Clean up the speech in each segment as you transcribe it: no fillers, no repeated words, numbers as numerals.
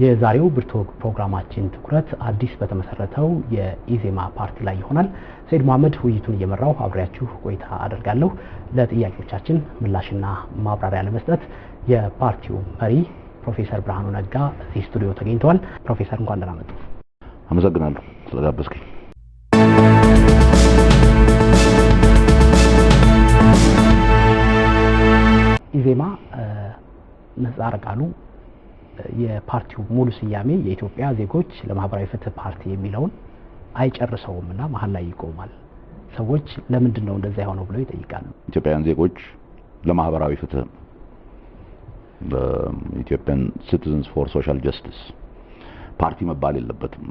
የዛሬው ብርቱ ፕሮግራማችን ትኩረት አዲስ በተመሰረተው የኢዜማ ፓርቲ ላይ ይሆናል። ሰይድ መሐመድ ውይይቱን እየመራው አብሬያችሁ ቆይታ አደርጋለሁ። ለጥያቄዎቻችን ምላሽና ማብራሪያ ለመስጠት የፓርቲው መሪ ፕሮፌሰር ብርሃኑ ነጋ እዚህ ስቱዲዮ ተገኝተዋል። ፕሮፌሰር እንኳን ደህና መጡ። አመሰግናለሁ ስለጋበዝከኝ። ኢዜማ ምህጻረ ቃሉ የፓርቲው ሙሉ ስያሜ የኢትዮጵያ ዜጎች ለማህበራዊ ፍትህ ፓርቲ የሚለውን አይጨርሰውምና መሀል ላይ ይቆማል። ሰዎች ለምንድን ነው እንደዛ የሆነው ብለው ይጠይቃሉ። ኢትዮጵያውያን ዜጎች ለማህበራዊ ፍትህ ኢትዮጵያን ሲቲዝንስ ፎር ሶሻል ጀስቲስ ፓርቲ መባል የለበትም።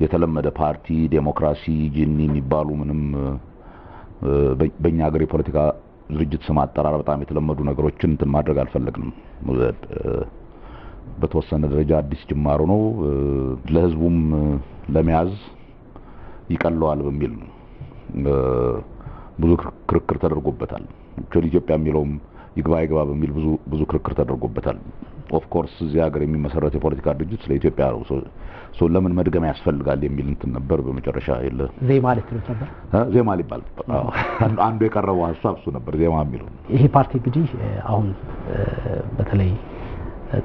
የተለመደ ፓርቲ ዴሞክራሲ ጂኒ የሚባሉ ምንም በእኛ ሀገር የፖለቲካ ድርጅት ስም አጠራር በጣም የተለመዱ ነገሮችን እንትን ማድረግ አልፈለግንም። በተወሰነ ደረጃ አዲስ ጅማሮ ነው፣ ለህዝቡም ለመያዝ ይቀለዋል በሚል ነው። ብዙ ክርክር ተደርጎበታል። ኢትዮጵያ የሚለውም ይግባ በሚል ብዙ ክርክር ተደርጎበታል። ኦፍ ኮርስ እዚህ ሀገር የሚመሰረት የፖለቲካ ድርጅት ስለ ኢትዮጵያ ነው። ለምን መድገም ያስፈልጋል የሚል እንትን ነበር። በመጨረሻ የለ ዜማ ልትሉት ነበር። ዜማ ሊባል አንዱ የቀረበው ሀሳብ እሱ ነበር፣ ዜማ የሚለው። ይሄ ፓርቲ እንግዲህ አሁን በተለይ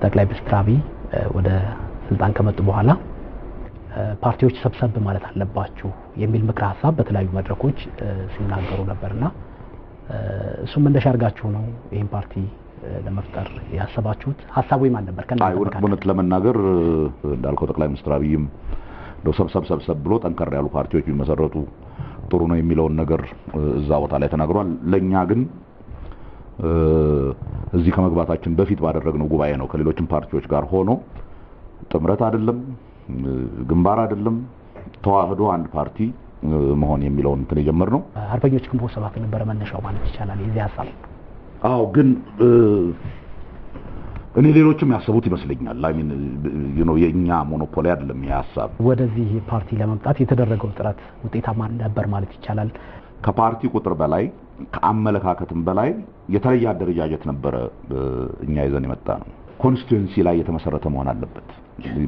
ጠቅላይ ሚኒስትር አብይ ወደ ስልጣን ከመጡ በኋላ ፓርቲዎች ሰብሰብ ማለት አለባችሁ የሚል ምክረ ሀሳብ በተለያዩ መድረኮች ሲናገሩ ነበርና እሱ መነሻ አድርጋችሁ ነው ይሄን ፓርቲ ለመፍጠር ያሰባችሁት? ሀሳቡ ማን ነበር? እውነት ለመናገር እንዳልከው ጠቅላይ ሚኒስትር አብይም ሰብሰብ ብሎ ጠንከር ያሉ ፓርቲዎች ቢመሰረቱ ጥሩ ነው የሚለውን ነገር እዛ ቦታ ላይ ተናግሯል። ለኛ ግን እዚህ ከመግባታችን በፊት ባደረግነው ጉባኤ ነው ከሌሎችም ፓርቲዎች ጋር ሆኖ ጥምረት አይደለም፣ ግንባር አይደለም፣ ተዋህዶ አንድ ፓርቲ መሆን የሚለውን እንትን የጀመርነው አርበኞች ግንቦት ሰባት ነበር መነሻው ማለት ይቻላል የዚህ ሀሳብ። አዎ፣ ግን እኔ ሌሎችም ያሰቡት ይመስለኛል። የኛ ሞኖፖሊ አይደለም ይሄ ሀሳብ። ወደዚህ ፓርቲ ለመምጣት የተደረገው ጥረት ውጤታማ ነበር ማለት ይቻላል። ከፓርቲ ቁጥር በላይ ከአመለካከትም በላይ የተለየ አደረጃጀት ነበረ እኛ ይዘን የመጣ ነው። ኮንስቲትዩንሲ ላይ የተመሰረተ መሆን አለበት።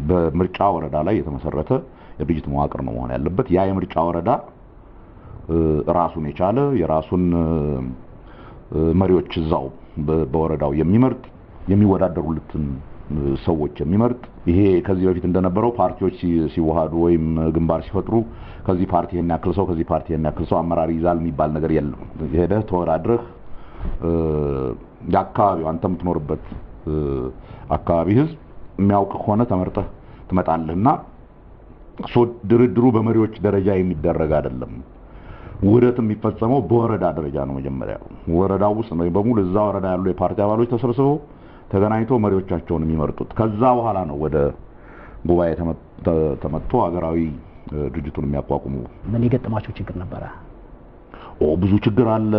በምርጫ ወረዳ ላይ የተመሰረተ የድርጅት መዋቅር ነው መሆን ያለበት። ያ የምርጫ ወረዳ ራሱን የቻለ የራሱን መሪዎች እዛው በወረዳው የሚመርጥ የሚወዳደሩለትን ሰዎች የሚመርጥ። ይሄ ከዚህ በፊት እንደነበረው ፓርቲዎች ሲዋሃዱ ወይም ግንባር ሲፈጥሩ ከዚህ ፓርቲ ይሄን ያክል ሰው ከዚህ ፓርቲ ይሄን ያክል ሰው አመራር ይዛል የሚባል ነገር የለም። ሄደህ ተወዳድረህ የአካባቢው አንተ የምትኖርበት አካባቢ ህዝብ የሚያውቅ ሆነ ተመርጠህ ትመጣለህና ድርድሩ በመሪዎች ደረጃ የሚደረግ አይደለም። ውህደት የሚፈጸመው በወረዳ ደረጃ ነው። መጀመሪያ ወረዳው ውስጥ ነው በሙሉ እዛ ወረዳ ያሉ የፓርቲ አባሎች ተሰብስበው ተገናኝተው መሪዎቻቸውን የሚመርጡት። ከዛ በኋላ ነው ወደ ጉባኤ ተመጥቶ ሀገራዊ ድርጅቱን የሚያቋቁሙ። ምን የገጠማቸው ችግር ነበረ? ብዙ ችግር አለ።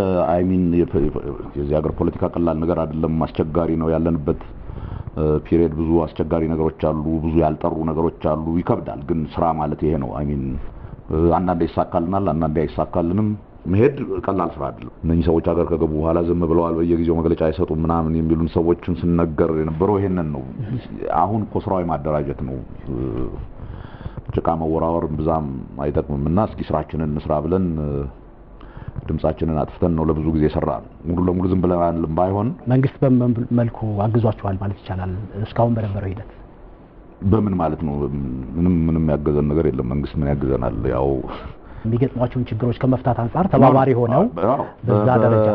የዚህ ሀገር ፖለቲካ ቀላል ነገር አይደለም። አስቸጋሪ ነው ያለንበት ፒሪየድ። ብዙ አስቸጋሪ ነገሮች አሉ፣ ብዙ ያልጠሩ ነገሮች አሉ። ይከብዳል። ግን ስራ ማለት ይሄ ነው። አንዳንዴ ይሳካልናል፣ አንዳንዴ አይሳካልንም። መሄድ ቀላል ስራ አይደለም። እነኚህ ሰዎች ሀገር ከገቡ በኋላ ዝም ብለዋል፣ በየጊዜው መግለጫ አይሰጡም ምናምን የሚሉን ሰዎችን ስንነገር የነበረው ይሄንን ነው። አሁን እኮ ስራው ማደራጀት ነው። ጭቃ መወራወር ብዛም አይጠቅምምና እስኪ ስራችንን እንስራ ብለን ድምጻችንን አጥፍተን ነው ለብዙ ጊዜ ሰራን። ሙሉ ለሙሉ ዝም ብለን ባይሆን መንግስት በመልኩ አግዟቸዋል ማለት ይቻላል እስካሁን በነበረው ሂደት። በምን ማለት ነው? ምንም ያገዘን ነገር የለም። መንግስት ምን ያገዘናል? ያው የሚገጥሟቸውን ችግሮች ከመፍታት አንፃር ተባባሪ ሆነው በዛ ደረጃ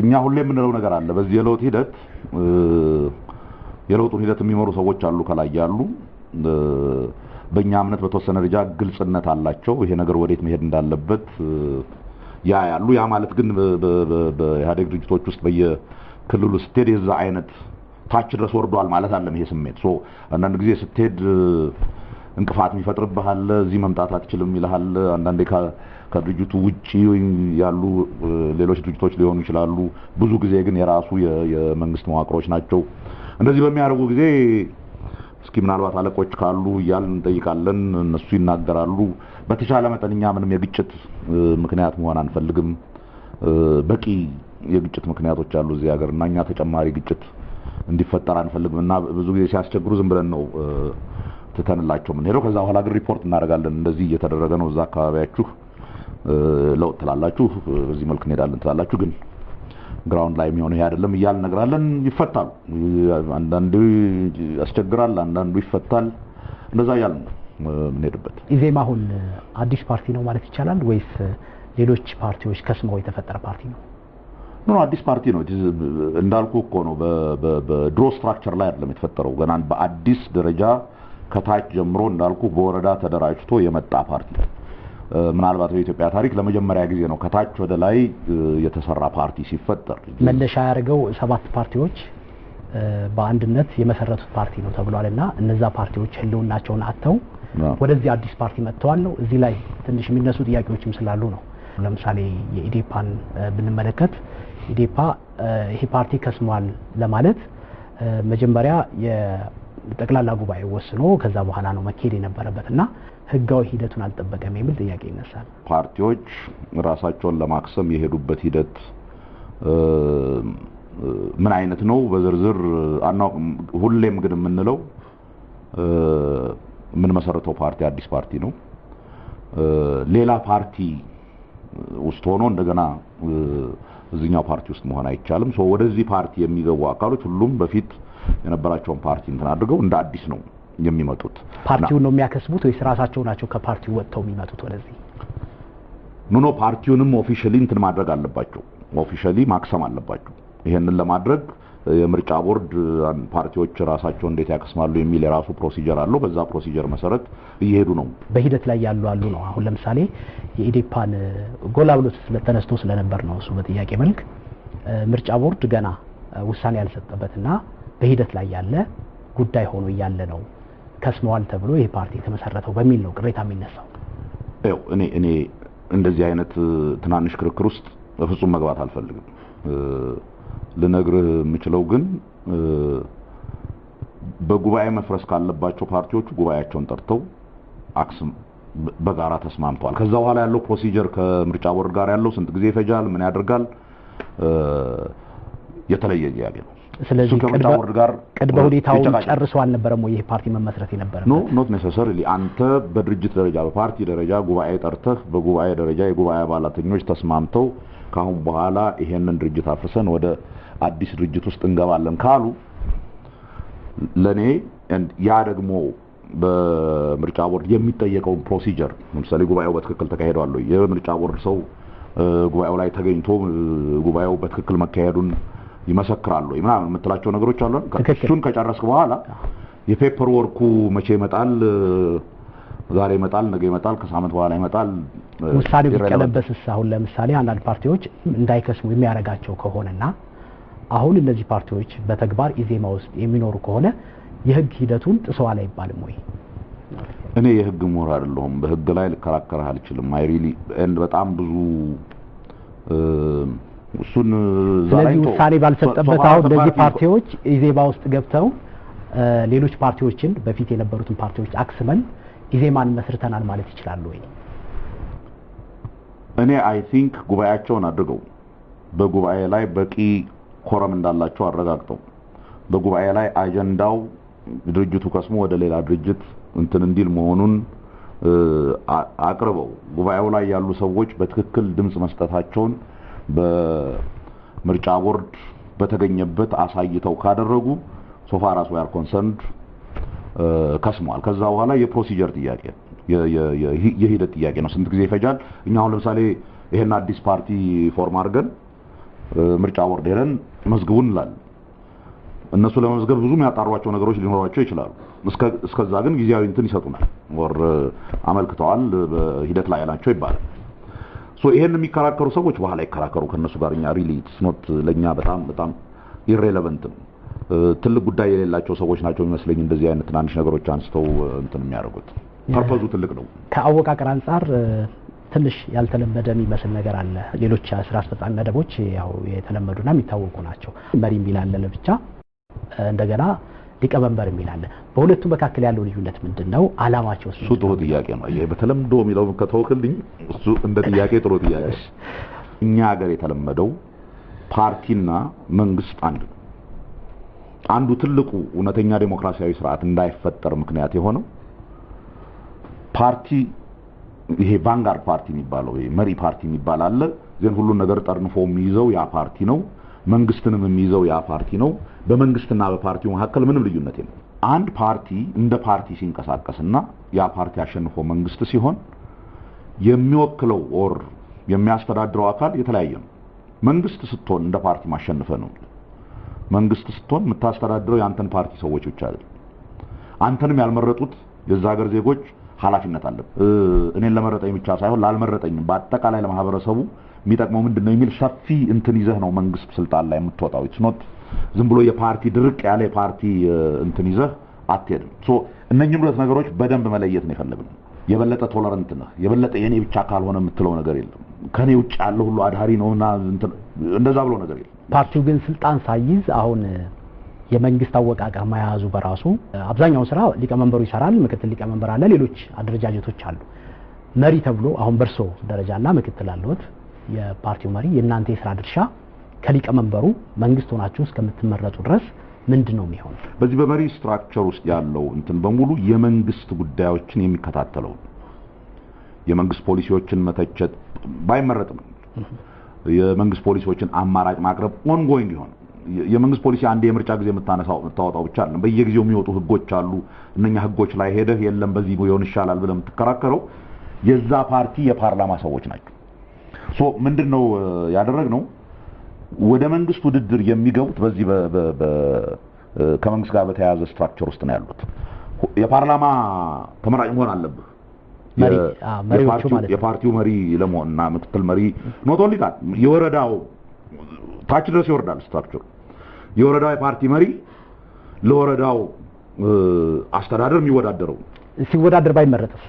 እኛ ሁሌ የምንለው ነገር አለ። በዚህ የለውጡን ሂደት የሚመሩ ሰዎች አሉ ከላይ ያሉ። በእኛ እምነት በተወሰነ ደረጃ ግልጽነት አላቸው። ይሄ ነገር ወዴት መሄድ እንዳለበት ያሉ። ያ ማለት ግን በኢህአዴግ ድርጅቶች ውስጥ በየክልሉ ስትሄድ የዛ አይነት ታች ድረስ ወርዷል ማለት አይደለም ይሄ ስሜት። አንዳንድ ጊዜ ስትሄድ እንቅፋት የሚፈጥርብህ አለ፣ እዚህ መምጣት አትችልም ይልሃል። አንዳንዴ ከድርጅቱ ውጪ ያሉ ሌሎች ድርጅቶች ሊሆኑ ይችላሉ። ብዙ ጊዜ ግን የራሱ የመንግስት መዋቅሮች ናቸው። እንደዚህ በሚያደርጉ ጊዜ እስኪ ምናልባት አለቆች ካሉ እያልን እንጠይቃለን። እነሱ ይናገራሉ። በተቻለ መጠን እኛ ምንም የግጭት ምክንያት መሆን አንፈልግም። በቂ የግጭት ምክንያቶች አሉ እዚህ ሀገር እና እኛ ተጨማሪ ግጭት እንዲፈጠር አንፈልግም እና ብዙ ጊዜ ሲያስቸግሩ ዝም ብለን ነው ትተንላቸው ምን ሄደው ከዛ በኋላ ግን ሪፖርት እናደርጋለን እንደዚህ እየተደረገ ነው እዛ አካባቢያችሁ ለውጥ ትላላችሁ በዚህ መልኩ እንሄዳለን ትላላችሁ ግን ግራውንድ ላይ የሚሆነው ይሄ አይደለም ይያል ነግራለን ይፈታል አንዳንዱ ያስቸግራል አንዳንዱ ይፈታል እንደዛ ያያል ምን ሄድበት ኢዜማ አሁን አዲስ ፓርቲ ነው ማለት ይቻላል ወይስ ሌሎች ፓርቲዎች ከስመው የተፈጠረ ፓርቲ ነው ነው አዲስ ፓርቲ ነው እንዳልኩ እኮ ነው በድሮ ስትራክቸር ላይ አይደለም የተፈጠረው ገና በአዲስ ደረጃ ከታች ጀምሮ እንዳልኩ በወረዳ ተደራጅቶ የመጣ ፓርቲ ምናልባት በኢትዮጵያ ታሪክ ለመጀመሪያ ጊዜ ነው ከታች ወደ ላይ የተሰራ ፓርቲ ሲፈጠር መነሻ ያደርገው 7 ፓርቲዎች በአንድነት የመሰረቱት ፓርቲ ነው ተብሏልና እነዛ ፓርቲዎች ህልውናቸውን አጥተው ወደዚህ አዲስ ፓርቲ መጥተዋል ነው እዚህ ላይ ትንሽ የሚነሱ ጥያቄዎችም ስላሉ ነው ለምሳሌ የኢዴፓን ብንመለከት ኢዴፓ ይሄ ፓርቲ ከስሟል ለማለት መጀመሪያ የጠቅላላ ጉባኤ ወስኖ ከዛ በኋላ ነው መኬድ የነበረበትና ህጋዊ ሂደቱን አልጠበቀም የሚል ጥያቄ ይነሳል ፓርቲዎች ራሳቸውን ለማክሰም የሄዱበት ሂደት ምን አይነት ነው በዝርዝር አናውቅም ሁሌም ግን የምንለው ምን መሰረተው ፓርቲ አዲስ ፓርቲ ነው ሌላ ፓርቲ ውስጥ ሆኖ እንደገና እዚህኛው ፓርቲ ውስጥ መሆን አይቻልም ሶ ወደዚህ ፓርቲ የሚገቡ አካሎች ሁሉም በፊት የነበራቸውን ፓርቲ እንትን አድርገው እንደ አዲስ ነው የሚመጡት ፓርቲውን ነው የሚያከስቡት ወይስ ራሳቸው ናቸው ከፓርቲው ወጥተው የሚመጡት ወደዚህ ኖ ፓርቲውንም ኦፊሻሊ እንትን ማድረግ አለባቸው ኦፊሻሊ ማክሰም አለባቸው ይሄንን ለማድረግ የምርጫ ቦርድ ፓርቲዎች ራሳቸው እንዴት ያከስማሉ የሚል የራሱ ፕሮሲጀር አለው በዛ ፕሮሲጀር መሰረት እየሄዱ ነው በሂደት ላይ ያሉ ነው አሁን ለምሳሌ የኢዴፓን ጎላ ብሎ ስለተነስቶ ስለነበር ነው እሱ በጥያቄ መልክ ምርጫ ቦርድ ገና ውሳኔ ያልሰጠበትና በሂደት ላይ ያለ ጉዳይ ሆኖ ያለ ነው ከስመዋል ተብሎ ይሄ ፓርቲ ተመሰረተው በሚል ነው ቅሬታ የሚነሳው እኔ እንደዚህ አይነት ትናንሽ ክርክር ውስጥ በፍጹም መግባት አልፈልግም ልነግርህ የምችለው ግን በጉባኤ መፍረስ ካለባቸው ፓርቲዎች ጉባኤያቸውን ጠርተው አክስም በጋራ ተስማምተዋል ከዛ በኋላ ያለው ፕሮሲጀር ከምርጫ ቦርድ ጋር ያለው ስንት ጊዜ ይፈጃል ምን ያደርጋል የተለየ ጥያቄ ነው ስለዚህ ቅድመ ሁኔታውን ጨርሶ አልነበረም ወይ ይሄ ፓርቲ መመስረት የነበረበት ኖ ኖት ኔሰሰሪሊ አንተ በድርጅት ደረጃ በፓርቲ ደረጃ ጉባኤ ጠርተህ በጉባኤ ደረጃ የጉባኤ አባላተኞች ተስማምተው ካሁን በኋላ ይሄንን ድርጅት አፍርሰን ወደ አዲስ ድርጅት ውስጥ እንገባለን ካሉ ለኔ ያ ደግሞ በምርጫ ቦርድ የሚጠየቀው ፕሮሲጀር ለምሳሌ ጉባኤው በትክክል ተካሂዷል ወይ የምርጫ ቦርድ ሰው ጉባኤው ላይ ተገኝቶ ጉባኤው በትክክል መካሄዱን ይመሰክራሉ ምናምን የምትላቸው ነገሮች አሉ እሱን ከጨረስክ በኋላ የፔፐር ወርኩ መቼ ይመጣል ዛሬ ይመጣል ነገ ይመጣል ከሳምንት በኋላ ይመጣል ውሳኔው ቢቀለበስስ አሁን ለምሳሌ አንዳንድ ፓርቲዎች እንዳይከስሙ የሚያረጋቸው ከሆነና አሁን እነዚህ ፓርቲዎች በተግባር ኢዜማ ውስጥ የሚኖሩ ከሆነ የህግ ሂደቱን ጥሰዋል አይባልም ወይ እኔ የህግ ምሁር አይደለሁም በህግ ላይ ልከራከር አልችልም አይ ሪሊ በጣም ብዙ እሱን ዛሬ ውሳኔ ባልሰጠበት አሁን እነዚህ ፓርቲዎች ኢዜማ ውስጥ ገብተው ሌሎች ፓርቲዎችን በፊት የነበሩትን ፓርቲዎች አክስመን ኢዜማን መስርተናል ማለት ይችላል ወይ እኔ አይ ቲንክ ጉባኤያቸውን አድርገው በጉባኤ ላይ በቂ ኮረም እንዳላቸው አረጋግጠው በጉባኤ ላይ አጀንዳው ድርጅቱ ከስሞ ወደ ሌላ ድርጅት እንትን እንዲል መሆኑን አቅርበው ጉባኤው ላይ ያሉ ሰዎች በትክክል ድምጽ መስጠታቸውን በምርጫ ቦርድ በተገኘበት አሳይተው ካደረጉ ሶፋር አስ ዊ አር ኮንሰርንድ ከስሟል ከዛ በኋላ የፕሮሲጀር ጥያቄ የሂደት ጥያቄ ነው ስንት ጊዜ ይፈጃል እኛ አሁን ለምሳሌ ይሄን አዲስ ፓርቲ ፎርም አድርገን ምርጫ ቦርድ ሄደን መዝግቡን እንላለን እነሱ ለመዝገብ ብዙ የሚያጣሯቸው ነገሮች ሊኖራቸው ይችላሉ እስከዛ ግን ጊዜያዊ እንትን ይሰጡናል ወር አመልክተዋል በሂደት ላይ ናቸው ይባላል ሶ ይሄን የሚከራከሩ ሰዎች በኋላ ይከራከሩ ከነሱ ጋር እኛ ሪሊ ኢትስ ኖት ለኛ በጣም ኢሬሌቫንት ትልቅ ጉዳይ የሌላቸው ሰዎች ናቸው የሚመስለኝ እንደዚህ አይነት ትናንሽ ነገሮች አንስተው እንትን የሚያደርጉት ፐርፖዙ ትልቅ ነው ከአወቃቀር አንፃር ትንሽ ያልተለመደ የሚመስል ነገር አለ ሌሎች ስራ አስፈጻሚ መደቦች ያው የተለመዱና የሚታወቁ ናቸው መሪ የሚላል ለብቻ እንደገና ሊቀመንበር የሚላል በሁለቱ መካከል ያለው ልዩነት ምንድነው አላማቸው እሱ ጥሩ ጥያቄ ነው ይሄ በተለምዶ የሚለው ከተወክልኝ እሱ እንደ ጥያቄ ጥሩ ጥያቄ እኛ ሀገር የተለመደው ፓርቲና መንግስት አንድ ነው አንዱ ትልቁ እውነተኛ ዴሞክራሲያዊ ስርዓት እንዳይፈጠር ምክንያት የሆነው ፓርቲ ይሄ ቫንጋርድ ፓርቲ የሚባለው ይሄ መሪ ፓርቲ የሚባል አለ። ዘን ሁሉ ነገር ጠርንፎ የሚይዘው ያ ፓርቲ ነው። መንግስትንም የሚይዘው ያ ፓርቲ ነው። በመንግስትና በፓርቲው መካከል ምንም ልዩነት የለም። አንድ ፓርቲ እንደ ፓርቲ ሲንቀሳቀስና ያ ፓርቲ አሸንፎ መንግስት ሲሆን የሚወክለው ኦር የሚያስተዳድረው አካል የተለያየ ነው። መንግስት ስትሆን እንደ ፓርቲ ማሸነፈ ነው። መንግስት ስትሆን የምታስተዳድረው ያንተን ፓርቲ ሰዎች ብቻ አይደለም። አንተንም ያልመረጡት የዛ ሀገር ዜጎች ኃላፊነት አለ። እኔን ለመረጠኝ ብቻ ሳይሆን ላልመረጠኝም በአጠቃላይ ለማህበረሰቡ የሚጠቅመው ምንድነው የሚል ሰፊ እንትን ይዘህ ነው መንግስት ስልጣን ላይ የምትወጣው። ኢትስ ኖት ዝም ብሎ የፓርቲ ድርቅ ያለ የፓርቲ እንትን ይዘህ አትሄድም። ሶ እነኚህም ሁለት ነገሮች በደንብ መለየት ነው የፈለግነው። የበለጠ ቶለረንት ነህ፣ የበለጠ የኔ ብቻ ካልሆነ የምትለው ነገር የለም። ከኔ ውጭ ያለው ሁሉ አድሃሪ ነውና እንደዛ ብሎ ነገር የለም። ፓርቲው ግን ስልጣን ሳይዝ አሁን የመንግስት አወቃቀር መያዙ በራሱ አብዛኛው ስራ ሊቀመንበሩ ይሰራል፣ ምክትል ሊቀመንበር አለ፣ ሌሎች አደረጃጀቶች አሉ። መሪ ተብሎ አሁን በርሶ ደረጃና ምክትል አለዎት የፓርቲው መሪ፣ የእናንተ የስራ ድርሻ ከሊቀመንበሩ መንግስት ሆናችሁ እስከምትመረጡ ድረስ ምንድነው የሚሆነው? በዚህ በመሪ ስትራክቸር ውስጥ ያለው እንትን በሙሉ የመንግስት ጉዳዮችን የሚከታተለው የመንግስት ፖሊሲዎችን መተቸት ባይመረጥም የመንግስት ፖሊሲዎችን አማራጭ ማቅረብ ኦንጎይንግ ይሆን። የመንግስት ፖሊሲ አንድ የምርጫ ጊዜ የምታወጣው ብቻ አይደለም። በየጊዜው የሚወጡ ህጎች አሉ። እነኛ ህጎች ላይ ሄደህ የለም በዚህ ቢሆን ይሻላል ብለህ የምትከራከረው የዛ ፓርቲ የፓርላማ ሰዎች ናቸው። ሶ ምንድነው ያደረግነው? ወደ መንግስት ውድድር የሚገቡት በዚህ ከመንግስት ጋር በተያያዘ ስትራክቸር ውስጥ ነው ያሉት። የፓርላማ ተመራጭ መሆን አለብህ። የፓርቲው መሪ ለመሆንና ምክትል መሪ ኖት ኦንሊ ዳት የወረዳው ታች ድረስ ይወርዳል ስትራክቸሩ። የወረዳው የፓርቲ መሪ ለወረዳው አስተዳደር የሚወዳደረው ሲወዳደር ባይመረጥስ?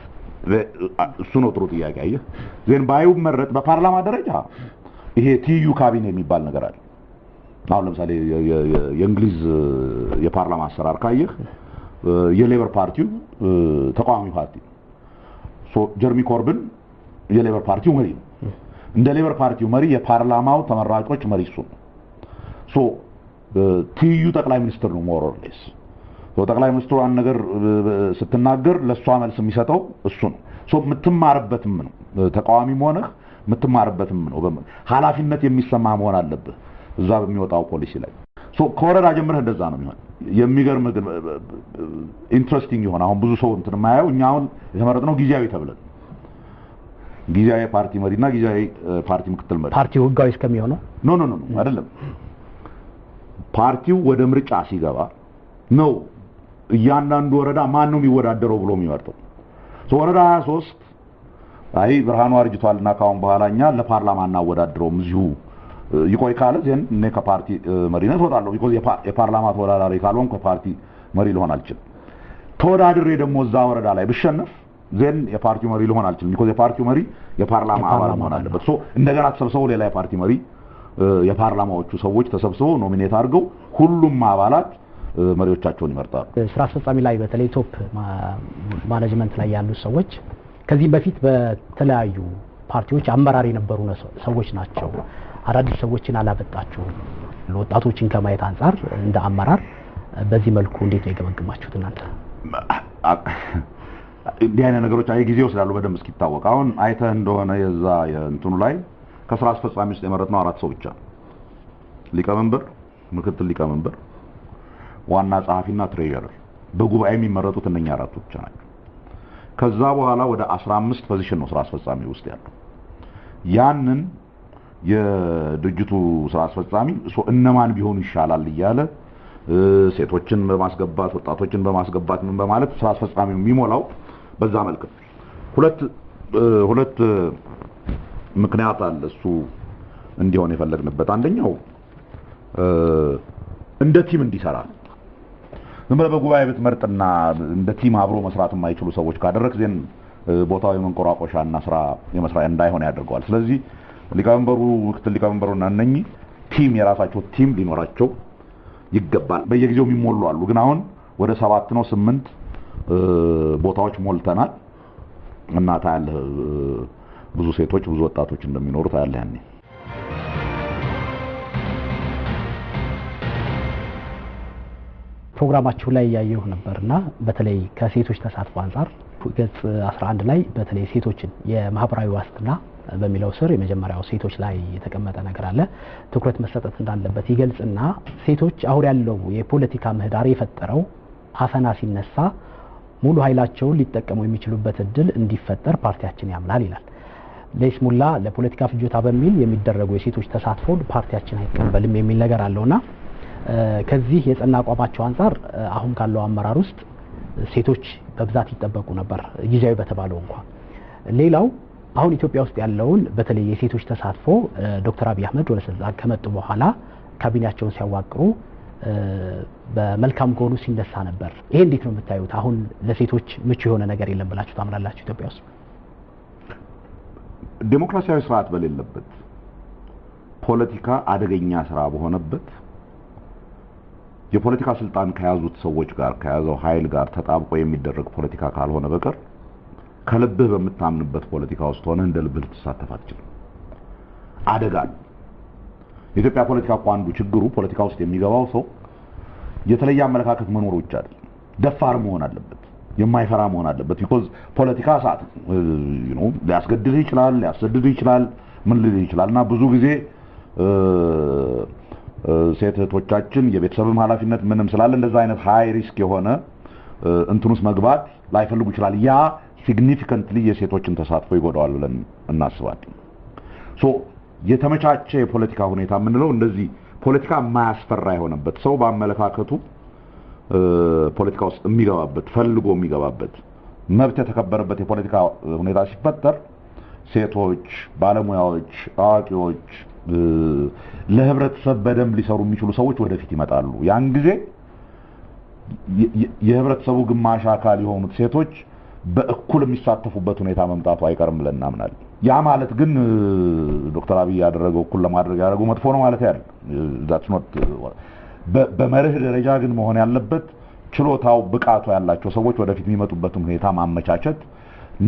እሱ ነው ጥሩ ጥያቄ። አየህ ዜን ባይመረጥ በፓርላማ ደረጃ ይሄ ቲዩ ካቢኔ የሚባል ነገር አለ። አሁን ለምሳሌ የእንግሊዝ የፓርላማ አሰራር ካየህ የሌበር ፓርቲው ተቃዋሚ ፓርቲ ጀርሚ ኮርብን የሌበር ፓርቲው መሪ ነው። እንደ ሌበር ፓርቲው መሪ የፓርላማው ተመራጮች መሪ እሱ ነው። ቲዩ ጠቅላይ ሚኒስትር ነው ሞር ኦር ሌስ። ጠቅላይ ሚኒስትሩ አንድ ነገር ስትናገር ለሷ መልስ የሚሰጠው እሱ ነው። የምትማርበትም ነው። ተቃዋሚም ሆነህ የምትማርበትም ነው። ኃላፊነት የሚሰማ መሆን አለብህ እዛ በሚወጣው ፖሊሲ ላይ። ከወረዳ ጀምረህ እንደዛ ነው የሚሆን። የሚገርም ግን ኢንትረስቲንግ ይሆን አሁን ብዙ ሰው እንትን የማያየው እኛ አሁን የተመረጥነው ጊዜያዊ ተብለን ጊዜያዊ ፓርቲ መሪና ጊዜያዊ ፓርቲ ምክትል መሪ ፓርቲው ህጋዊ እስከሚሆነው ኖ አይደለም። ፓርቲው ወደ ምርጫ ሲገባ ነው እያንዳንዱ ወረዳ ማን ነው የሚወዳደረው ብሎ የሚመርጠው። ወረዳ 23 አይ ብርሃኑ አርጅቷልና ካሁን በኋላ እኛ ለፓርላማ እናወዳድረውም እዚሁ ይቆይ ካለ ዘን እኔ ከፓርቲ መሪነት እወጣለሁ። ቢኮዝ የፓርላማ ተወዳዳሪ ካልሆንኩ ከፓርቲ መሪ ልሆን አልችልም። ተወዳድሬ ደግሞ እዛ ወረዳ ላይ ብሸነፍ ዘን የፓርቲው መሪ ልሆን አልችልም። ቢኮዝ የፓርቲው መሪ የፓርላማ አባል መሆን አለበት። እንደገና ተሰብስበው ሌላ የፓርቲ መሪ የፓርላማዎቹ ሰዎች ተሰብስበው ኖሚኔት አድርገው ሁሉም አባላት መሪዎቻቸውን ይመርጣሉ። ስራ አስፈጻሚ ላይ በተለይ ቶፕ ማኔጅመንት ላይ ያሉ ሰዎች ከዚህም በፊት በተለያዩ ፓርቲዎች አመራር የነበሩ ሰዎች ናቸው። አዳዲስ ሰዎችን አላበጣችሁም። ወጣቶችን ከማየት አንፃር እንደ አመራር በዚህ መልኩ እንዴት ነው የገመገማችሁት እናንተ? እንዲህ አይነት ነገሮች ጊዜው ስላሉ በደንብ እስኪታወቅ አሁን አይተህ እንደሆነ የዛ የእንትኑ ላይ ከስራ አስፈጻሚ ውስጥ የመረጥነው 4 ሰው ብቻ፣ ሊቀመንበር፣ ምክትል ሊቀመንበር፣ ዋና ጸሐፊና ትሬዠረር። በጉባኤ የሚመረጡት እነኛ 4 ብቻ ናቸው። ከዛ በኋላ ወደ 15 ፖዚሽን ነው ስራ አስፈጻሚ ውስጥ ያለው። ያንን የድርጅቱ ስራ አስፈጻሚ እነማን ቢሆኑ ይሻላል እያለ ሴቶችን በማስገባት ወጣቶችን በማስገባት ምን በማለት ስራ አስፈጻሚ የሚሞላው በዛ መልኩ ሁለት ምክንያት አለ እሱ እንዲሆን የፈለግንበት። አንደኛው እንደ ቲም እንዲሰራ ዝም ብለህ በጉባኤ ብትመርጥና እንደ ቲም አብሮ መስራት የማይችሉ ሰዎች ካደረክ ዘን ቦታው የመንቆራቆሻና ስራ የመስራት እንዳይሆን ያደርገዋል። ስለዚህ ሊቀመንበሩ ምክትል ሊቀመንበሩና እነኚህ ቲም የራሳቸው ቲም ሊኖራቸው ይገባል። በየጊዜው የሚሞሉ አሉ። ግን አሁን ወደ 7 ነው 8 ቦታዎች ሞልተናል እና ታያለህ ብዙ ሴቶች ብዙ ወጣቶች እንደሚኖሩ ታያለህ ያኔ። ፕሮግራማችሁ ላይ ያየው ነበርና በተለይ ከሴቶች ተሳትፎ አንፃር ገጽ 11 ላይ በተለይ ሴቶችን የማህበራዊ ዋስትና በሚለው ስር የመጀመሪያው ሴቶች ላይ የተቀመጠ ነገር አለ ትኩረት መሰጠት እንዳለበት ይገልጽና ሴቶች አሁን ያለው የፖለቲካ ምህዳር የፈጠረው አፈና ሲነሳ ሙሉ ኃይላቸውን ሊጠቀሙ የሚችሉበት እድል እንዲፈጠር ፓርቲያችን ያምናል ይላል። ለይስሙላ ለፖለቲካ ፍጆታ በሚል የሚደረጉ የሴቶች ተሳትፎ ፓርቲያችን አይቀበልም የሚል ነገር አለውና ከዚህ የጸና አቋማቸው አንፃር አሁን ካለው አመራር ውስጥ ሴቶች በብዛት ይጠበቁ ነበር ጊዜያዊ በተባለው እንኳን። ሌላው አሁን ኢትዮጵያ ውስጥ ያለውን በተለይ የሴቶች ተሳትፎ ዶክተር አብይ አህመድ ወደ ስልጣን ከመጡ በኋላ ካቢኔያቸውን ሲያዋቅሩ በመልካም ጎኑ ሲነሳ ነበር። ይሄ እንዴት ነው የምታዩት? አሁን ለሴቶች ምቹ የሆነ ነገር የለም ብላችሁ ታምናላችሁ ኢትዮጵያ ውስጥ? ዴሞክራሲያዊ ስርዓት በሌለበት ፖለቲካ አደገኛ ስራ በሆነበት የፖለቲካ ስልጣን ከያዙት ሰዎች ጋር ከያዘው ኃይል ጋር ተጣብቆ የሚደረግ ፖለቲካ ካልሆነ በቀር ከልብህ በምታምንበት ፖለቲካ ውስጥ ሆነ እንደ ልብህ ልትሳተፍ አትችልም። አደጋ ነው። የኢትዮጵያ ፖለቲካ እኮ አንዱ ችግሩ ፖለቲካ ውስጥ የሚገባው ሰው የተለየ አመለካከት መኖር ብቻ አይደለም፣ ደፋር መሆን አለበት፣ የማይፈራ መሆን አለበት። ቢኮዝ ፖለቲካ ሰዓት ሊያስገድልህ ይችላል፣ ሊያሰድድህ ይችላል፣ ምን ሊልህ ይችላልና ብዙ ጊዜ ሴት እህቶቻችን የቤተሰብም ኃላፊነት ምንም ስላለ እንደዛ አይነት ሃይ ሪስክ የሆነ እንትኑስ መግባት ላይፈልጉ ይችላል። ያ ሲግኒፊካንትሊ የሴቶችን ተሳትፎ ይጎዳዋል ብለን እናስባለን። ሶ የተመቻቸ የፖለቲካ ሁኔታ የምንለው እንደዚህ ፖለቲካ የማያስፈራ የሆነበት ሰው በአመለካከቱ ፖለቲካ ውስጥ የሚገባበት ፈልጎ የሚገባበት መብት የተከበረበት የፖለቲካ ሁኔታ ሲፈጠር ሴቶች፣ ባለሙያዎች፣ አዋቂዎች ለህብረተሰብ በደንብ ሊሰሩ የሚችሉ ሰዎች ወደፊት ይመጣሉ። ያን ጊዜ የህብረተሰቡ ግማሽ አካል የሆኑት ሴቶች በእኩል የሚሳተፉበት ሁኔታ መምጣቱ አይቀርም ብለን እናምናለን። ያ ማለት ግን ዶክተር አብይ ያደረገው እኩል ለማድረግ ያደረገው መጥፎ ነው ማለት አይደለም። that's not በመርህ ደረጃ ግን መሆን ያለበት ችሎታው ብቃቱ ያላቸው ሰዎች ወደፊት የሚመጡበትን ሁኔታ ማመቻቸት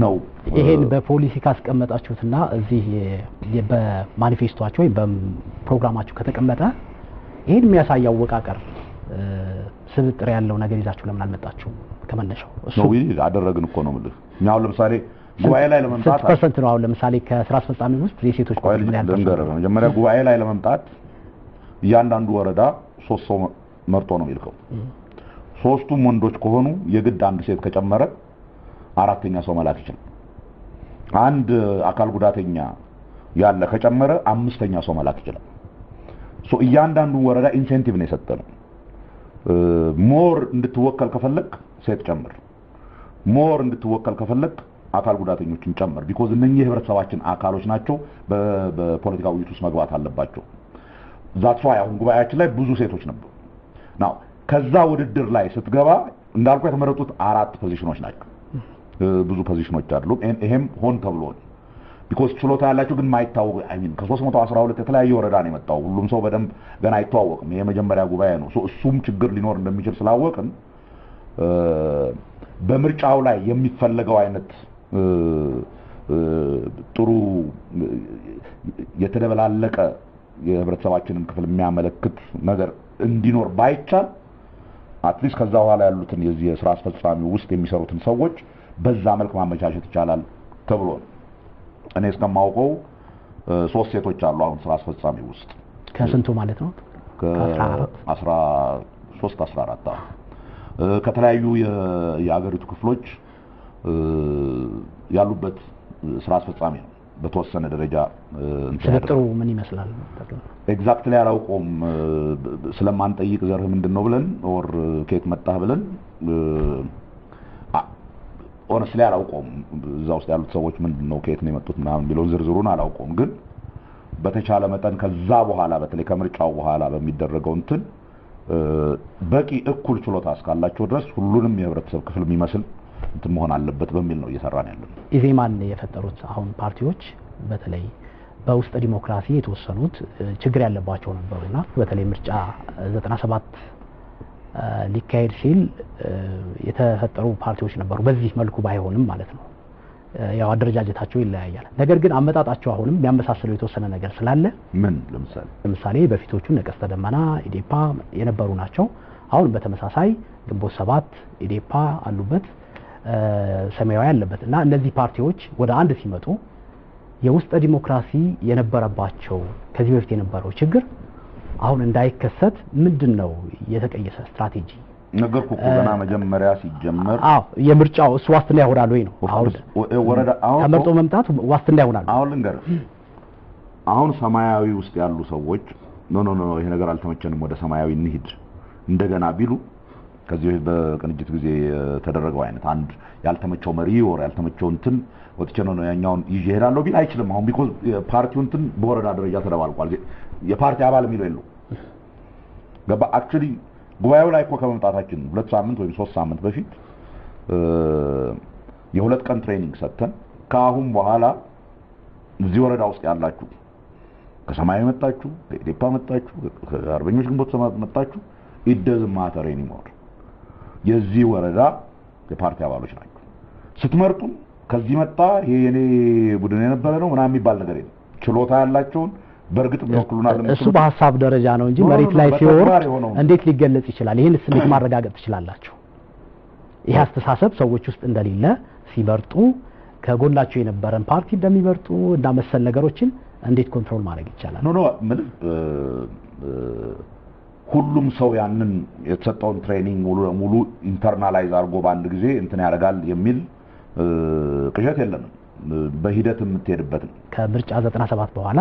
ነው። ይሄን በፖሊሲ ካስቀመጣችሁትና እዚህ በማኒፌስቶአችሁ ወይ በፕሮግራማችሁ ከተቀመጠ ይሄን የሚያሳየው ወቃቀር ስብጥር ያለው ነገር ይዛችሁ ለምን አልመጣችሁ? ከመነሻው እሱ ነው ያደረግን እኮ ነው ማለት ነው። ለምሳሌ ጉባኤ ላይ ለመምጣት 6% ነው። አሁን ለምሳሌ ከስራ አስፈጻሚ ውስጥ የሴቶች ቁጥር ምን ያህል ነው? መጀመሪያ ጉባኤ ላይ ለመምጣት እያንዳንዱ ወረዳ 3 ሰው መርጦ ነው የሚልከው። ሶስቱም ወንዶች ከሆኑ የግድ አንድ ሴት ከጨመረ አራተኛ ሰው መላክ ይችላል። አንድ አካል ጉዳተኛ ያለ ከጨመረ አምስተኛ ሰው መላክ ይችላል። ሶ እያንዳንዱ ወረዳ ኢንሴንቲቭ ነው የሰጠነው። ሞር እንድትወከል ከፈለክ ሴት ጨምር፣ ሞር እንድትወከል ከፈለክ አካል ጉዳተኞችን ጨምር። ቢኮዝ እነኚህ የህብረተሰባችን አካሎች ናቸው፣ በፖለቲካ ውይይት ውስጥ መግባት አለባቸው። ዛትስ ዋይ አሁን ጉባኤያችን ላይ ብዙ ሴቶች ነበሩ። ናው ከዛ ውድድር ላይ ስትገባ እንዳልኩ የተመረጡት 4 ፖዚሽኖች ናቸው። ብዙ ፖዚሽኖች አሉ። ይሄም ሆን ተብሎ ቢኮዝ ችሎታ ያላቸው ግን ማይታወቁ ከ312 የተለያየ ወረዳ ነው የመጣው። ሁሉም ሰው በደንብ ገና አይተዋወቅም። ይሄ መጀመሪያ ጉባኤ ነው። እሱም ችግር ሊኖር እንደሚችል ስላወቅን በምርጫው ላይ የሚፈለገው አይነት ጥሩ የተደበላለቀ የህብረተሰባችንን ክፍል የሚያመለክት ነገር እንዲኖር ባይቻል አትሊስት ከዛ በኋላ ያሉትን የዚህ የሥራ አስፈጻሚ ውስጥ የሚሰሩትን ሰዎች በዛ መልክ ማመቻቸት ይቻላል ተብሎ እኔ እስከማውቀው 3 ሴቶች አሉ አሁን ሥራ አስፈጻሚ ውስጥ። ከስንቱ ማለት ነው? ከ13 14 ከተለያዩ የአገሪቱ ክፍሎች ያሉበት ሥራ አስፈጻሚ ነው። በተወሰነ ደረጃ ስብጥሩ ምን ይመስላል? ኤግዛክትሊ አላውቀውም። ስለማንጠይቅ ዘርህ ምንድነው ብለን ኦር ከየት መጣህ ብለን ኦነስትሊ አላውቀውም። እዛ ውስጥ ያሉት ሰዎች ምንድነው ከየት ነው የመጡት ምናምን ቢለው ዝርዝሩን አላውቀውም። ግን በተቻለ መጠን ከዛ በኋላ በተለይ ከምርጫው በኋላ በሚደረገው እንትን በቂ እኩል ችሎታ እስካላቸው ድረስ ሁሉንም የህብረተሰብ ክፍል የሚመስል እንትን መሆን አለበት በሚል ነው እየሰራን ያለው። ኢዜማን የፈጠሩት አሁን ፓርቲዎች በተለይ በውስጥ ዲሞክራሲ የተወሰኑት ችግር ያለባቸው ነበሩና በተለይ ምርጫ 97 ሊካሄድ ሲል የተፈጠሩ ፓርቲዎች ነበሩ። በዚህ መልኩ ባይሆንም ማለት ነው ያው አደረጃጀታቸው ይለያያል። ነገር ግን አመጣጣቸው አሁንም የሚያመሳስለው የተወሰነ ነገር ስላለ ምን ለምሳሌ በፊቶቹ ነቀስተ ደመና ኢዴፓ የነበሩ ናቸው። አሁን በተመሳሳይ ግንቦት 7 ኢዴፓ አሉበት ሰማያዊ አለበት እና እነዚህ ፓርቲዎች ወደ አንድ ሲመጡ የውስጥ ዲሞክራሲ የነበረባቸው ከዚህ በፊት የነበረው ችግር አሁን እንዳይከሰት ምንድነው የተቀየሰ ስትራቴጂ ነገርኩ እኮ ገና መጀመሪያ ሲጀመር የምርጫው እሱ ዋስትና ይሆናል ወይ ነው አሁን ወረዳ አሁን ተመርጦ መምጣት ዋስትና ይሆናል አሁን ልንገር አሁን ሰማያዊ ውስጥ ያሉ ሰዎች ኖ ይሄ ነገር አልተመቸንም ወደ ሰማያዊ እንሂድ እንደገና ቢሉ ከዚህ በቅንጅት ጊዜ ተደረገው አይነት አንድ ያልተመቸው መሪ ወር ያልተመቸው እንትን ወጥቼ ነው ያኛውን ይዤ ሄዳለሁ ቢል አይችልም አሁን ቢኮዝ ፓርቲው እንትን በወረዳ ደረጃ ተደባልቋል የፓርቲ አባል የሚለው የለው ገባ አክቹሊ ጉባኤው ላይ እኮ ከመምጣታችን 2 ሳምንት ወይም 3 ሳምንት በፊት የሁለት ቀን ትሬኒንግ ሰጥተን ከአሁን በኋላ እዚህ ወረዳ ውስጥ ያላችሁ ከሰማያዊ መጣችሁ ከኢዴፓ መጣችሁ ከአርበኞች ግንቦት ሰባት መጣችሁ it doesn't matter anymore የዚህ ወረዳ የፓርቲ አባሎች ናቸው ስትመርጡ ከዚህ መጣ ይሄ የኔ ቡድን የነበረ ነው ምናምን የሚባል ነገር የለም ችሎታ ያላቸውን በርግጥ የሚወክሉናል እሱ በሐሳብ ደረጃ ነው እንጂ መሬት ላይ ሲወርድ እንዴት ሊገለጽ ይችላል ይሄን ስሜት ማረጋገጥ ትችላላችሁ ይሄ አስተሳሰብ ሰዎች ውስጥ እንደሌለ ሲመርጡ ከጎናቸው የነበረን ፓርቲ እንደሚመርጡ እና መሰል ነገሮችን እንዴት ኮንትሮል ማድረግ ይቻላል ኖ ሁሉም ሰው ያንን የተሰጠውን ትሬኒንግ ሙሉ ኢንተርናላይዝ አድርጎ ባንድ ጊዜ እንትን ያደርጋል የሚል ቅዠት የለንም በሂደት የምትሄድበት ከምርጫ 97 በኋላ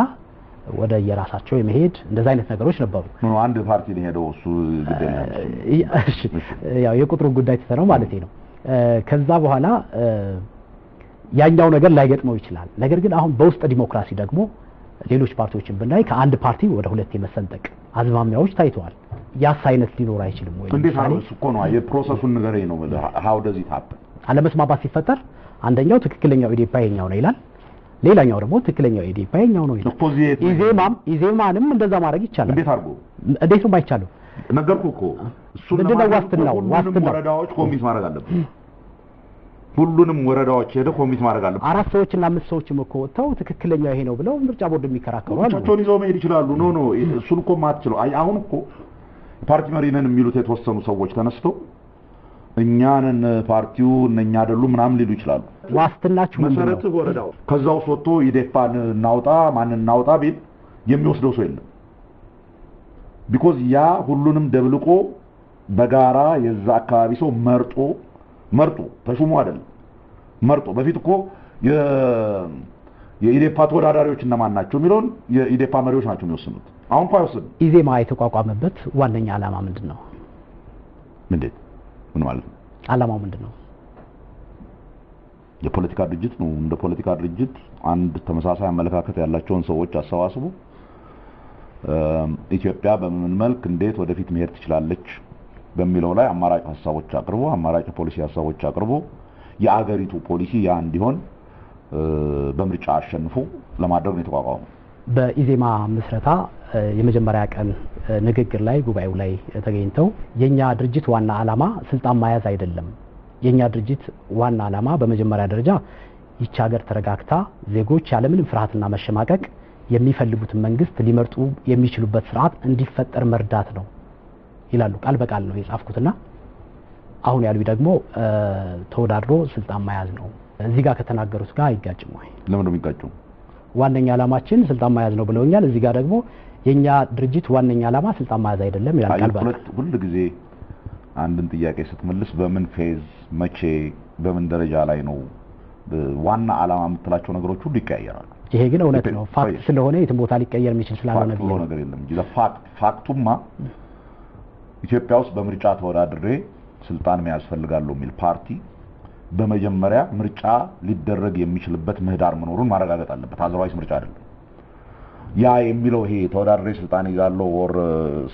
ወደ የራሳቸው የመሄድ እንደዛ አይነት ነገሮች ነበሩ አንድ ፓርቲ ነው ሄደው እሱ ግዴታ ያው የቁጥሩ ጉዳይ ተሰራው ማለት ነው ከዛ በኋላ ያኛው ነገር ላይገጥመው ይችላል ነገር ግን አሁን በውስጥ ዲሞክራሲ ደግሞ ሌሎች ፓርቲዎችን ብናይ ከአንድ ፓርቲ ወደ ሁለት የመሰንጠቅ አዝማሚያዎች ታይተዋል ያስ አይነት ሊኖር አይችልም ወይ እንዴት ነው እሱ እኮ ነው የፕሮሰሱን ንገረኝ ነው how does it happen አለመስማማት ሲፈጠር አንደኛው ትክክለኛው ኢዴፓ የኛው ነው ይላል ሌላኛው ደግሞ ትክክለኛው ኢዴፓ የኛው ነው ይላል ኢዜማንም እንደዛ ማድረግ ይቻላል እንዴት ነው ባይቻለው ነገርኩ እኮ እሱ ነው ዋስትናው ወረዳዎች ኮሚት ማድረግ አለበት ሁሉንም ወረዳዎች ሄደ ኮሚት ማድረግ አለበት 4 ሰዎችና 5 ሰዎችም እኮ ወጣው ትክክለኛው ይሄ ነው ብለው ምርጫ ቦርድ የሚከራከሩ አሉ ቻቾን ይዘው መሄድ ይችላሉ ኖ እሱን እኮ ማትችለው አሁን እኮ ፓርቲ መሪነን የሚሉት የተወሰኑ ሰዎች ተነስተው እኛንን ፓርቲው እነኛ አይደሉ ምናምን ሊሉ ይችላሉ ዋስትናችሁ መሰረት ወረዳው ከዛው ሶቶ ኢዴፓን እናውጣ ማን እናውጣ ቢል የሚወስደው ሰው የለም ቢኮዝ ያ ሁሉንም ደብልቆ በጋራ የዛ አካባቢ ሰው መርጦ ተሹሞ አይደለም መርጦ በፊት እኮ የኢዴፓ ተወዳዳሪዎች እነማን ናቸው የሚሉን የኢዴፓ መሪዎች ናቸው የሚወስኑት አሁን እንኳን አይወስንም ኢዜማ የተቋቋመበት ዋነኛ ዓላማ ምንድነው ምን ማለት ነው ዓላማው ምንድነው የፖለቲካ ድርጅት ነው እንደ ፖለቲካ ድርጅት አንድ ተመሳሳይ አመለካከት ያላቸውን ሰዎች አሰባስቡ ኢትዮጵያ በምን መልክ እንዴት ወደፊት መሄድ ትችላለች በሚለው ላይ አማራጭ ሐሳቦች አቅርቦ አማራጭ ፖሊሲ ሐሳቦች አቅርቦ የአገሪቱ ፖሊሲ ያ እንዲሆን በምርጫ አሸንፎ ለማድረግ ነው የተቋቋመው በኢዜማ መስረታ የመጀመሪያ ቀን ንግግር ላይ ጉባኤው ላይ ተገኝተው የኛ ድርጅት ዋና ዓላማ ስልጣን ማያዝ አይደለም የኛ ድርጅት ዋና ዓላማ በመጀመሪያ ደረጃ ይህች ሀገር ተረጋግታ ዜጎች ያለምንም ፍርሃትና መሸማቀቅ የሚፈልጉትን መንግስት ሊመርጡ የሚችሉበት ስርዓት እንዲፈጠር መርዳት ነው ይላሉ ቃል በቃል ነው የጻፍኩትና አሁን ያሉት ደግሞ ተወዳድሮ ስልጣን ማያዝ ነው እዚህ ጋር ከተናገሩት ጋር አይጋጭም ወይ ለምን ነው የሚጋጭው ዋነኛ ዓላማችን ስልጣን ማያዝ ነው ብለውኛል እዚህ ጋር ደግሞ የኛ ድርጅት ዋነኛ ዓላማ ስልጣን ማያዝ አይደለም ይላል ቃል በቃል ሁሉ ጊዜ አንድን ጥያቄ ስትመልስ በምን ፌዝ መቼ በምን ደረጃ ላይ ነው ዋና ዓላማ የምትላቸው ነገሮች ሁሉ ይቀያየራሉ ይሄ ግን እውነት ነው ፋክት ስለሆነ የትም ቦታ ሊቀየር የሚችል ስላልሆነ ነገር የለም እንጂ ፋክቱማ ኢትዮጵያ ውስጥ በምርጫ ተወዳድሬ ስልጣን መያዝ ፈልጋለሁ የሚል ፓርቲ በመጀመሪያ ምርጫ ሊደረግ የሚችልበት ምህዳር መኖሩን ማረጋገጥ አለበት አዘርዋይስ ምርጫ አይደለም ያ የሚለው ይሄ ተወዳድሬ ስልጣን ይዛለው ወር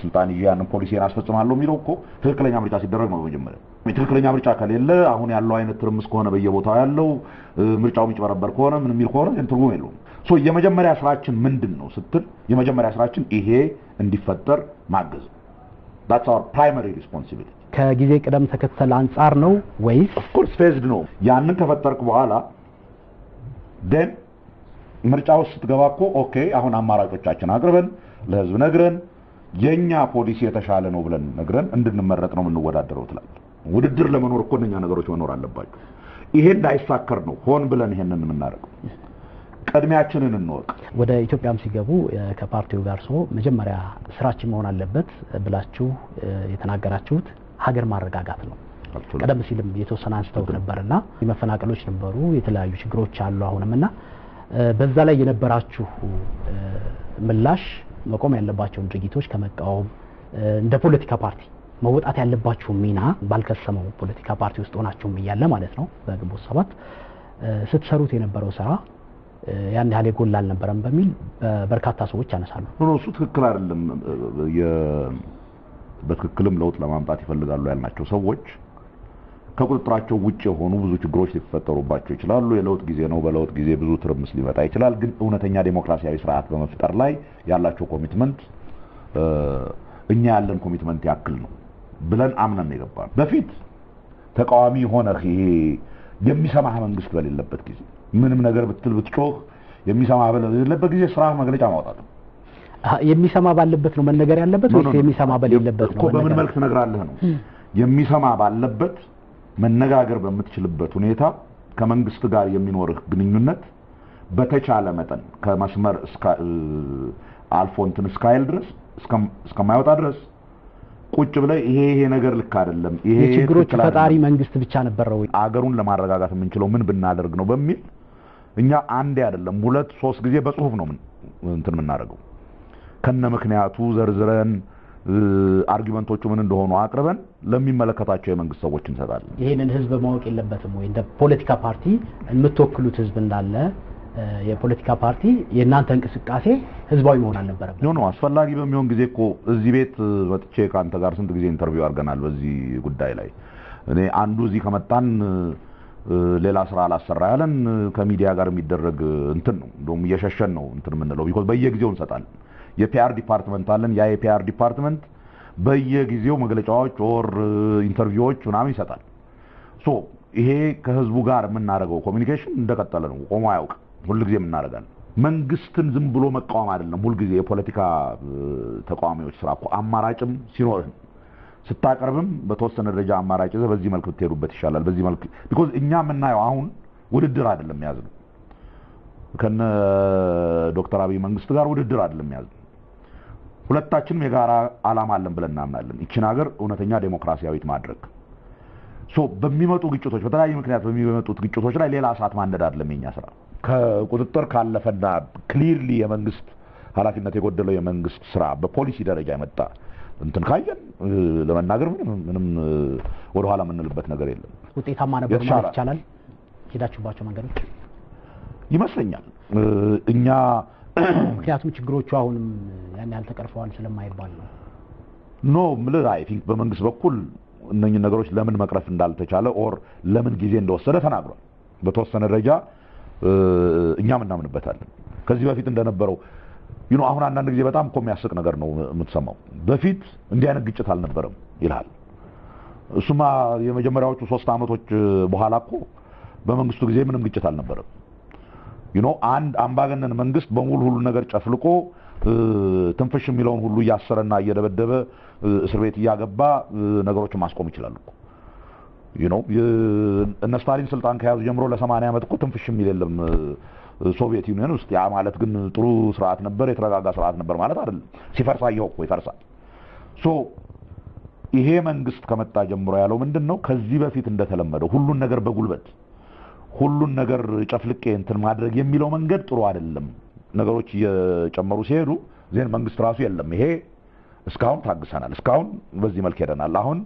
ስልጣን ይያንን ፖሊሲን አስፈጽማለሁ የሚለው እኮ ትክክለኛ ምርጫ ሲደረግ ነው በመጀመሪያ ትክክለኛ ምርጫ ከሌለ አሁን ያለው አይነት ትርምስ ከሆነ በየቦታው ያለው ምርጫው የሚጭበረበር ከሆነ ምን የሚል ከሆነ ትርጉም የለውም ሶ የመጀመሪያ ስራችን ምንድነው ስትል የመጀመሪያ ስራችን ይሄ እንዲፈጠር ማገዝ that's our primary responsibility ከጊዜ ቀደም ተከተል አንፃር ነው ወይስ of course phased ነው ያንን ከፈጠርክ በኋላ then ምርጫው ስትገባኮ ኦኬ አሁን አማራጮቻችን አቅርበን ለህዝብ ነግረን የኛ ፖሊሲ የተሻለ ነው ብለን ነግረን እንድንመረጥ ነው የምንወዳደረው ትላል። ውድድር ለመኖር እኮ እነኛ ነገሮች መኖር አለባቸው። ይሄ እንዳይሳከር ነው ሆን ብለን ይሄንን የምናደርገው። ቀድሚያችንን እንወቅ። ወደ ኢትዮጵያም ሲገቡ ከፓርቲው ጋር መጀመሪያ ስራችን መሆን አለበት ብላችሁ የተናገራችሁት ሀገር ማረጋጋት ነው። ቀደም ሲልም የተወሰነ አንስተውት ነበርና መፈናቀሎች ነበሩ፣ የተለያዩ ችግሮች አሉ አሁንምና በዛ ላይ የነበራችሁ ምላሽ መቆም ያለባቸውን ድርጊቶች ከመቃወም እንደ ፖለቲካ ፓርቲ መወጣት ያለባችሁ ሚና ባልከሰመው ፖለቲካ ፓርቲ ውስጥ ሆናችሁም እያለ ማለት ነው በግንቦት 7 ስትሰሩት የነበረው ስራ ያን ያህል ጎላ አልነበረም በሚል በርካታ ሰዎች ያነሳሉ። እሱ ትክክል አይደለም። በትክክልም ለውጥ ለማምጣት ይፈልጋሉ ያልናቸው ሰዎች ከቁጥጥራቸው ውጭ የሆኑ ብዙ ችግሮች ሊፈጠሩባቸው ይችላሉ። የለውጥ ጊዜ ነው። በለውጥ ጊዜ ብዙ ትርምስ ሊመጣ ይችላል። ግን እውነተኛ ዲሞክራሲያዊ ስርዓት በመፍጠር ላይ ያላቸው ኮሚትመንት እኛ ያለን ኮሚትመንት ያክል ነው ብለን አምነን የገባን። በፊት ተቃዋሚ ሆነ ይሄ የሚሰማህ መንግስት በሌለበት ጊዜ ምንም ነገር ብትል ብትጮህ የሚሰማህ በሌለበት ጊዜ ስራ መግለጫ ማውጣት ነው። የሚሰማ ባለበት ነው መነገር ያለበት ወይስ የሚሰማ በሌለበት ነው? በምን መልክ ትነግራለህ ነው? የሚሰማ ባለበት መነጋገር በምትችልበት ሁኔታ ከመንግስት ጋር የሚኖርህ ግንኙነት በተቻለ መጠን ከመስመር እስከ አልፎ እንትን እስካይል ድረስ እስከማይወጣ ድረስ ቁጭ ብለህ ይሄ ነገር ልክ አይደለም፣ ይሄ ችግሮች ፈጣሪ መንግስት ብቻ ነበረው አገሩን ለማረጋጋት የምንችለው ምን ብናደርግ ነው በሚል እኛ አንዴ አይደለም 2-3 ጊዜ በጽሁፍ ነው እንትን የምናደርገው ከነ ምክንያቱ ዘርዝረን አርጊመንቶቹ ምን እንደሆኑ አቅርበን ለሚመለከታቸው የመንግስት ሰዎች እንሰጣለን። ይሄንን ህዝብ ማወቅ የለበትም ወይ? እንደ ፖለቲካ ፓርቲ የምትወክሉት ህዝብ እንዳለ የፖለቲካ ፓርቲ የእናንተ እንቅስቃሴ ህዝባዊ መሆን አልነበረም። ነው አስፈላጊ በሚሆን ጊዜ እኮ እዚህ ቤት ወጥቼ ካንተ ጋር ስንት ጊዜ ኢንተርቪው አድርገናል በዚህ ጉዳይ ላይ። እኔ አንዱ እዚህ ከመጣን ሌላ ስራ አላሰራ ያለን ከሚዲያ ጋር የሚደረግ እንትን ነው። እንደውም እየሸሸን ነው እንትን የምንለው ቢኮዝ በየጊዜው እንሰጣለን። የፒአር ዲፓርትመንት አለን። ያ የፒአር ዲፓርትመንት በየጊዜው መግለጫዎች ኦር ኢንተርቪዎች ምናምን ይሰጣል። ሶ ይሄ ከህዝቡ ጋር የምናደርገው ኮሚኒኬሽን እንደቀጠለ ነው። ቆሞ አያውቅ። ሁልጊዜም እናደርጋለን። መንግስትን ዝም ብሎ መቃወም አይደለም ሁልጊዜ የፖለቲካ ተቃዋሚዎች ስራ እኮ አማራጭም ሲኖር ስታቀርብም በተወሰነ ደረጃ አማራጭ ይዘህ በዚህ መልክ ብትሄዱበት ይሻላል። በዚህ መልክ ቢኮዝ እኛ የምናየው አሁን ውድድር አይደለም ያዝነው ከነ ዶክተር አብይ መንግስት ጋር ውድድር አይደለም ያዝነው። ሁለታችንም የጋራ አላማ አለን ብለን እናምናለን። ይችን ሀገር እውነተኛ ዴሞክራሲያዊት ማድረግ። ሶ በሚመጡ ግጭቶች በተለያየ ምክንያት በሚመጡት ግጭቶች ላይ ሌላ እሳት ማንደድ አይደለም የኛ ስራ። ከቁጥጥር ካለፈና ክሊርሊ የመንግስት ኃላፊነት የጎደለው የመንግስት ስራ በፖሊሲ ደረጃ የመጣ እንትን ካየን ለመናገር ምንም ወደ ኋላ የምንልበት ነገር የለም። ውጤታማ ነበር ማለት ይቻላል ሄዳችሁባቸው መንገዶች ይመስለኛል። እኛ ምክንያቱም ችግሮቹ አሁንም ያን ያህል ተቀርፈዋል ስለማይባል ነው። ኖ ምልህ አይ ቲንክ በመንግስት በኩል እነኚህ ነገሮች ለምን መቅረፍ እንዳልተቻለ ኦር ለምን ጊዜ እንደወሰደ ተናግሯል። በተወሰነ ደረጃ እኛም እናምንበታለን። ከዚህ በፊት እንደነበረው አሁን አንዳንድ ጊዜ በጣም እኮ የሚያስቅ ነገር ነው የምትሰማው። በፊት እንዲህ አይነት ግጭት አልነበረም ይላል። እሱማ የመጀመሪያዎቹ 3 አመቶች በኋላ እኮ በመንግስቱ ጊዜ ምንም ግጭት አልነበረም። አንድ አምባገነን መንግስት በሙሉ ሁሉ ነገር ጨፍልቆ ትንፍሽ የሚለውን ሁሉ እያሰረና እየደበደበ እስር ቤት እያገባ ነገሮችን ማስቆም ይችላል እኮ። እነ ስታሊን ስልጣን ከያዙ ጀምሮ ለ80 አመት እኮ ትንፍሽ የሚል የለም ሶቪየት ዩኒየን ውስጥ። ያ ማለት ግን ጥሩ ስርዓት ነበር፣ የተረጋጋ ስርዓት ነበር ማለት አይደለም። ሲፈርስ አየው እኮ ይፈርሳል። ሶ ይሄ መንግስት ከመጣ ጀምሮ ያለው ምንድነው? ከዚህ በፊት እንደተለመደው ሁሉን ነገር በጉልበት ሁሉን ነገር ጨፍልቄ እንትን ማድረግ የሚለው መንገድ ጥሩ አይደለም። ነገሮች እየጨመሩ ሲሄዱ ዜን መንግስት ራሱ የለም ይሄ እስካሁን ታግሰናል፣ እስካሁን በዚህ መልክ ሄደናል፣ አሁን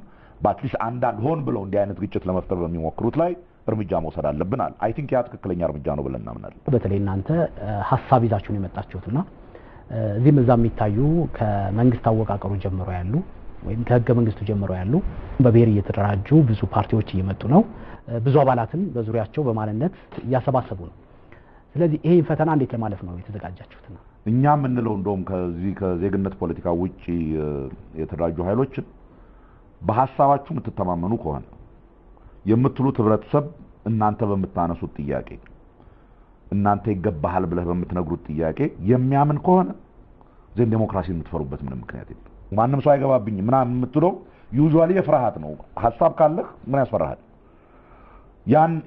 በአትሊስት አንዳንድ ሆን ብለው እንዲህ አይነት ግጭት ለመፍጠር በሚሞክሩት ላይ እርምጃ መውሰድ አለብናል። አይ ቲንክ ያ ትክክለኛ እርምጃ ነው ብለን እናምናለን። በተለይ እናንተ ሐሳብ ይዛችሁ ነው የመጣችሁትና እዚህም እዛም የሚታዩ ከመንግስት አወቃቀሩ ጀምሮ ያሉ ወይም ከህገ መንግስቱ ጀምሮ ያሉ በብሔር እየተደራጁ ብዙ ፓርቲዎች እየመጡ ነው። ብዙ አባላትን በዙሪያቸው በማንነት እያሰባሰቡ ነው። ስለዚህ ይሄ ፈተና እንዴት ለማለፍ ነው የተዘጋጃችሁትና? እኛ የምንለው እንደውም ከዚህ ከዜግነት ፖለቲካ ውጪ የተደራጁ ኃይሎችን በሐሳባችሁ የምትተማመኑ ከሆነ የምትሉት ህብረተሰብ እናንተ በምታነሱት ጥያቄ እናንተ ይገባሃል ብለህ በምትነግሩት ጥያቄ የሚያምን ከሆነ ዜን ዴሞክራሲ የምትፈሩበት ምንም ምክንያት የለም። ማንም ሰው አይገባብኝም ምናምን የምትለው ዩዥዋሊ የፍርሃት ነው። ሐሳብ ካለህ ምን ያስፈራሃል?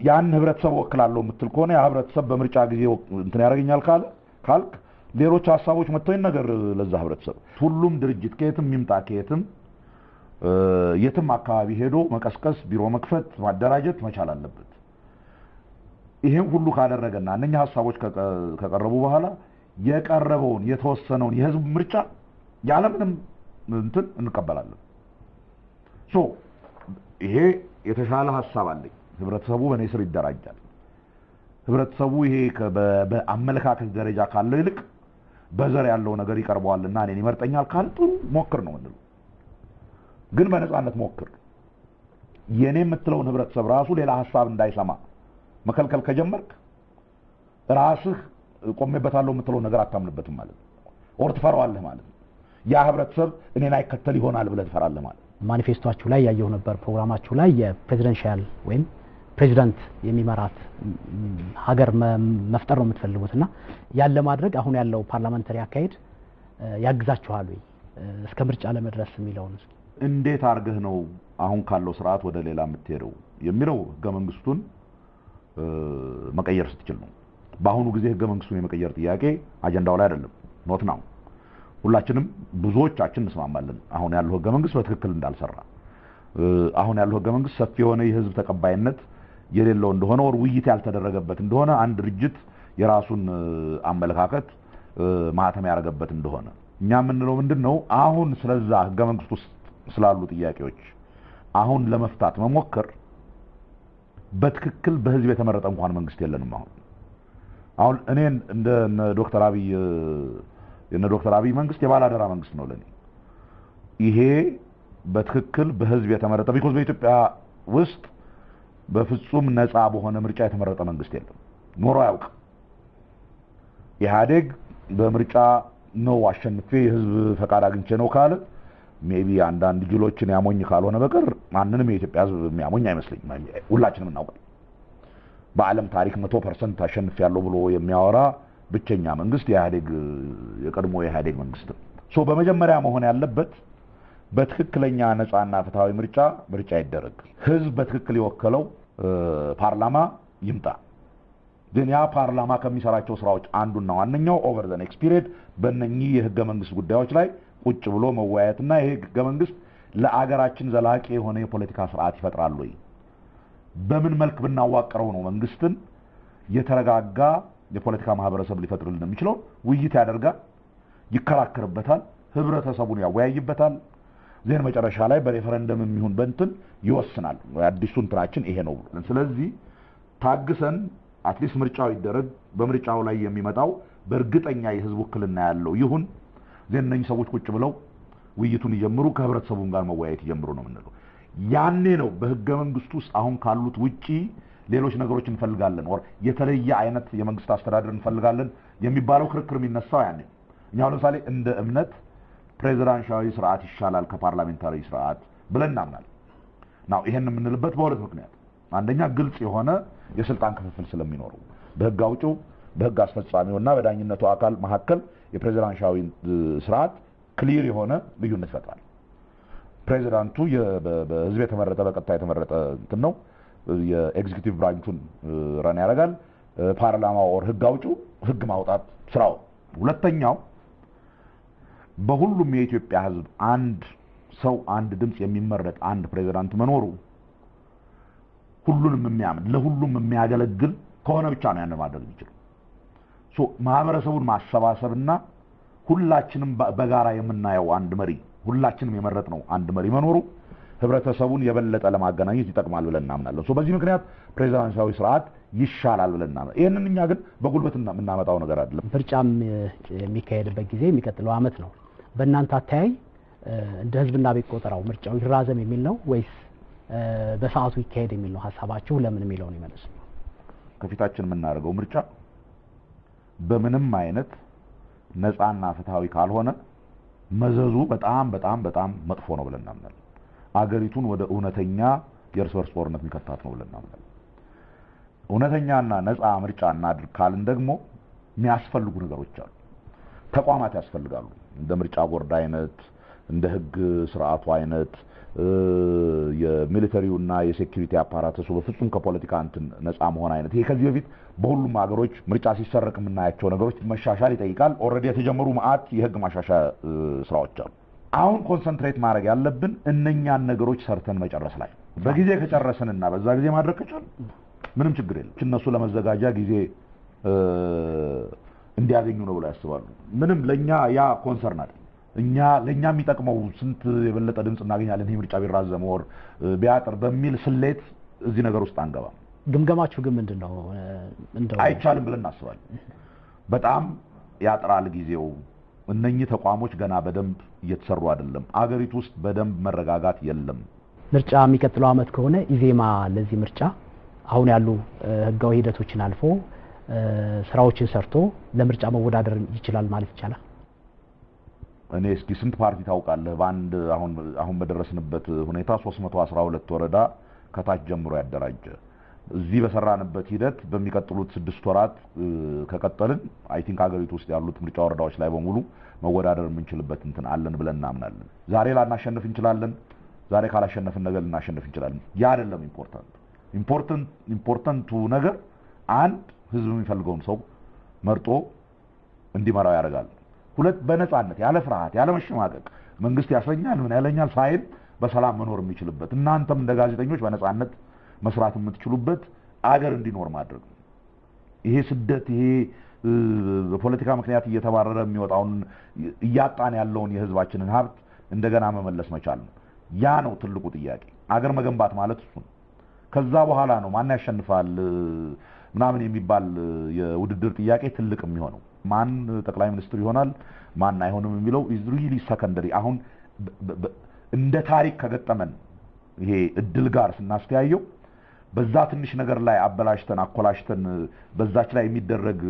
ያን ህብረተሰብ ወክላለሁ የምትል ከሆነ ያ ህብረተሰብ በምርጫ ጊዜ እንትን ያደርገኛል ካልክ ሌሎች ሐሳቦች መጥተው ነገር ለዛ ህብረተሰብ ሁሉም ድርጅት ከየትም ይምጣ ከየትም የትም አካባቢ ሄዶ መቀስቀስ፣ ቢሮ መክፈት፣ ማደራጀት መቻል አለበት። ይሄን ሁሉ ካደረገና እነኛ ሐሳቦች ከቀረቡ በኋላ የቀረበውን የተወሰነውን የህዝብ ምርጫ ያለምንም እንትን እንቀበላለን። ይሄ የተሻለ ሐሳብ አለኝ። ህብረተሰቡ በኔ ስር ይደራጃል። ህብረተሰቡ ይሄ በአመለካከት ደረጃ ካለው ይልቅ በዘር ያለው ነገር ይቀርበዋልና እኔን ይመርጠኛል ካልጡ ሞክር ነው እንዴ። ግን በነጻነት ሞክር። የኔ የምትለውን ህብረተሰብ ራሱ ሌላ ሐሳብ እንዳይሰማ መከልከል ከጀመርክ ራስህ ቆሜበታለሁ የምትለው ነገር አታምንበትም ማለት ነው። ኦር ትፈራዋለህ ማለት ነው። ያ ህብረተሰብ እኔን አይከተል ይሆናል ብለህ ትፈራለህ ማለት ነው። ማኒፌስቶአችሁ ላይ ያየው ነበር ፕሮግራማችሁ ላይ የፕሬዚደንሻል ወይም ፕሬዚዳንት የሚመራት ሀገር መፍጠር ነው የምትፈልጉትና ያን ለማድረግ አሁን ያለው ፓርላመንታሪ አካሄድ ያግዛችኋል ወይ እስከ ምርጫ ለመድረስ የሚለውን እንዴት አርገህ ነው አሁን ካለው ስርዓት ወደ ሌላ የምትሄደው የሚለው ህገ መንግስቱን መቀየር ስትችል ነው። በአሁኑ ጊዜ ህገ መንግስቱን የመቀየር ጥያቄ አጀንዳው ላይ አይደለም። ኖት ነው። ሁላችንም ብዙዎቻችን እንስማማለን አሁን ያለው ህገ መንግስት በትክክል እንዳልሰራ። አሁን ያለው ህገ መንግስት ሰፊ የሆነ የህዝብ ተቀባይነት የሌለው እንደሆነ ወር ውይይት ያልተደረገበት እንደሆነ አንድ ድርጅት የራሱን አመለካከት ማህተም ያደረገበት እንደሆነ እኛ የምንለው ምንድነው አሁን ስለዛ ህገ መንግስት ውስጥ ስላሉ ጥያቄዎች አሁን ለመፍታት መሞከር በትክክል በህዝብ የተመረጠ እንኳን መንግስት የለንም። አሁን እኔን እንደ ዶክተር አብይ መንግስት የባላደራ መንግስት ነው ለኔ። ይሄ በትክክል በህዝብ የተመረጠ ቢኮዝ በኢትዮጵያ ውስጥ በፍጹም ነፃ በሆነ ምርጫ የተመረጠ መንግስት የለም፣ ኖሮ አያውቅም። ኢህአዴግ በምርጫ ነው አሸንፌ የህዝብ ፈቃድ አግኝቼ ነው ካለ ሜቢ አንዳንድ ጅሎችን ያሞኝ ካልሆነ በቀር ማንንም የኢትዮጵያ ህዝብ የሚያሞኝ አይመስልኝም። ሁላችንም እናውቃለን። በዓለም ታሪክ 100% አሸንፍ ያለው ብሎ የሚያወራ ብቸኛ መንግስት የቀድሞ የኢህአዴግ መንግስት ነው። በመጀመሪያ መሆን ያለበት በትክክለኛ ነፃና ፍትሃዊ ምርጫ ይደረግ። ህዝብ በትክክል የወከለው ፓርላማ ይምጣ። ግን ያ ፓርላማ ከሚሰራቸው ስራዎች አንዱና ዋነኛው ኦቨር ዘ ኔክስት ፒሪየድ በእነኚህ የህገ መንግስት ጉዳዮች ላይ ቁጭ ብሎ መወያየትና ይሄ ህገ መንግስት ለአገራችን ዘላቂ የሆነ የፖለቲካ ስርዓት ይፈጥራል ወይ? በምን መልክ ብናዋቀረው ነው መንግስትን የተረጋጋ የፖለቲካ ማህበረሰብ ሊፈጥርልን የሚችለው? ውይይት ያደርጋል፣ ይከራከርበታል፣ ህብረተሰቡን ያወያይበታል። ዜን መጨረሻ ላይ በሬፈረንደም የሚሆን በእንትን ይወስናል። አዲሱ እንትናችን ይሄ ነው። ስለዚህ ታግሰን አትሊስት ምርጫው ይደረግ። በምርጫው ላይ የሚመጣው በእርግጠኛ የህዝብ ውክልና ያለው ይሁን። ዜን እነኚህ ሰዎች ቁጭ ብለው ውይይቱን ይጀምሩ፣ ከህብረተሰቡም ጋር መወያየት ይጀምሩ ነው የምንለው። ያኔ ነው በህገ መንግስቱ ውስጥ አሁን ካሉት ውጪ ሌሎች ነገሮች እንፈልጋለን ወር የተለየ አይነት የመንግስት አስተዳደር እንፈልጋለን የሚባለው ክርክር የሚነሳው ያኔ። እኛው ለምሳሌ እንደ እምነት ፕሬዝዳንሻዊ ስርዓት ይሻላል ከፓርላሜንታሪ ስርዓት ብለን እናምናለን። ናው ይሄን የምንልበት በሁለት ምክንያት፣ አንደኛ ግልጽ የሆነ የስልጣን ክፍፍል ስለሚኖረው በህግ አውጪው በህግ አስፈጻሚውና በዳኝነቱ አካል መካከል የፕሬዝዳንሻዊ ስርዓት ክሊር የሆነ ልዩነት ይፈጥራል። ፕሬዝዳንቱ በህዝብ የተመረጠ በቀጥታ የተመረጠ እንትን ነው፣ የኤግዚኪዩቲቭ ብራንቹን ረን ያደርጋል። ፓርላማው ወር ህግ አውጪው ህግ ማውጣት ስራው። ሁለተኛው በሁሉም የኢትዮጵያ ህዝብ አንድ ሰው አንድ ድምጽ የሚመረጥ አንድ ፕሬዝዳንት መኖሩ ሁሉንም የሚያምን ለሁሉም የሚያገለግል ከሆነ ብቻ ነው ያን ማድረግ የሚችለው። ማህበረሰቡን ማሰባሰብና ሁላችንም በጋራ የምናየው አንድ መሪ ሁላችንም የመረጥነው አንድ መሪ መኖሩ ህብረተሰቡን የበለጠ ለማገናኘት ይጠቅማል ብለን እናምናለን። በዚህ ምክንያት ፕሬዝዳንታዊ ስርዓት ይሻላል ብለን እናምናለን። ይሄንን እኛ ግን በጉልበት የምናመጣው ነገር አይደለም። ምርጫም የሚካሄድበት ጊዜ የሚቀጥለው አመት ነው። በእናንተ አተያይ እንደ ህዝብና ቤት ቆጠራው ምርጫው ይራዘም የሚል ነው ወይስ በሰዓቱ ይካሄድ የሚል ነው ሐሳባችሁ? ለምን የሚለው ነው ይመልስ። ከፊታችን የምናደርገው ምርጫ በምንም አይነት ነፃና ፍትሃዊ ካልሆነ መዘዙ በጣም በጣም በጣም መጥፎ ነው ብለን እናምናለን። አገሪቱን ወደ እውነተኛ የእርስ በርስ ጦርነት የሚከታት ነው ብለን እናምናለን። እውነተኛና ነፃ ምርጫ እናድርግ ካልን ደግሞ የሚያስፈልጉ ነገሮች አሉ። ተቋማት ያስፈልጋሉ። እንደ ምርጫ ቦርድ አይነት እንደ ህግ ስርዓቱ አይነት የሚሊተሪውና የሴኩሪቲ አፓራተሱ በፍጹም ከፖለቲካ እንትን ነፃ መሆን አይነት ይሄ ከዚህ በፊት በሁሉም ሀገሮች ምርጫ ሲሰረቅ የምናያቸው ነገሮች መሻሻል ይጠይቃል። ኦልሬዲ የተጀመሩ መዓት የህግ ማሻሻያ ስራዎች አሉ። አሁን ኮንሰንትሬት ማድረግ ያለብን እነኛን ነገሮች ሰርተን መጨረስ ላይ በጊዜ ከጨረስንና በዛ ጊዜ ማድረግ ከቻልን ምንም ችግር የለም። እነሱ ለመዘጋጃ ጊዜ እንዲያገኙ ነው ብለው ያስባሉ። ምንም ለኛ ያ ኮንሰርን አይደል። ለኛ የሚጠቅመው ስንት የበለጠ ድምጽ እናገኛለን ይሄ ምርጫ ቢራዘም ወር ቢያጥር በሚል ስሌት እዚህ ነገር ውስጥ አንገባም። ግምገማችሁ ግን ምንድነው? እንደው አይቻልም ብለን እናስባለን። በጣም ያጥራል ጊዜው። እነኚህ ተቋሞች ገና በደንብ እየተሰሩ አይደለም። አገሪቱ ውስጥ በደንብ መረጋጋት የለም። ምርጫ የሚቀጥለው አመት ከሆነ ኢዜማ ለዚህ ምርጫ አሁን ያሉ ህጋዊ ሂደቶችን አልፎ ስራዎችን ሰርቶ ለምርጫ መወዳደር ይችላል ማለት ይቻላል? እኔ እስኪ ስንት ፓርቲ ታውቃለህ? በአንድ አሁን በደረስንበት ሁኔታ 312 ወረዳ ከታች ጀምሮ ያደራጀ እዚህ በሰራንበት ሂደት በሚቀጥሉት 6 ወራት ከቀጠልን አይ ቲንክ ሀገሪቱ ውስጥ ያሉት ምርጫ ወረዳዎች ላይ በሙሉ መወዳደር የምንችልበት እንትን አለን ብለን እናምናለን። ዛሬ ላናሸንፍ እንችላለን። ዛሬ ካላሸነፍን ነገር ልናሸንፍ እንችላለን። ያ አይደለም ኢምፖርታንቱ ነገር አንድ ህዝብ የሚፈልገውን ሰው መርጦ እንዲመራው ያደርጋል። ሁለት በነጻነት ያለ ፍርሃት ያለ መሸማቀቅ መንግስት ያሰኛል ምን ያለኛል ሳይል በሰላም መኖር የሚችልበት እናንተም እንደ ጋዜጠኞች በነጻነት መስራት የምትችሉበት አገር እንዲኖር ማድረግ ነው። ይሄ ስደት ይሄ በፖለቲካ ምክንያት እየተባረረ የሚወጣውን እያጣን ያለውን የህዝባችንን ሀብት እንደገና መመለስ መቻል ነው። ያ ነው ትልቁ ጥያቄ። አገር መገንባት ማለት እሱ ነው። ከዛ በኋላ ነው ማን ያሸንፋል ምናምን የሚባል የውድድር ጥያቄ ትልቅ የሚሆነው። ማን ጠቅላይ ሚኒስትር ይሆናል ማን አይሆንም የሚለው is really secondary። አሁን እንደ ታሪክ ከገጠመን ይሄ እድል ጋር ስናስተያየው በዛ ትንሽ ነገር ላይ አበላሽተን አኮላሽተን በዛች ላይ የሚደረግ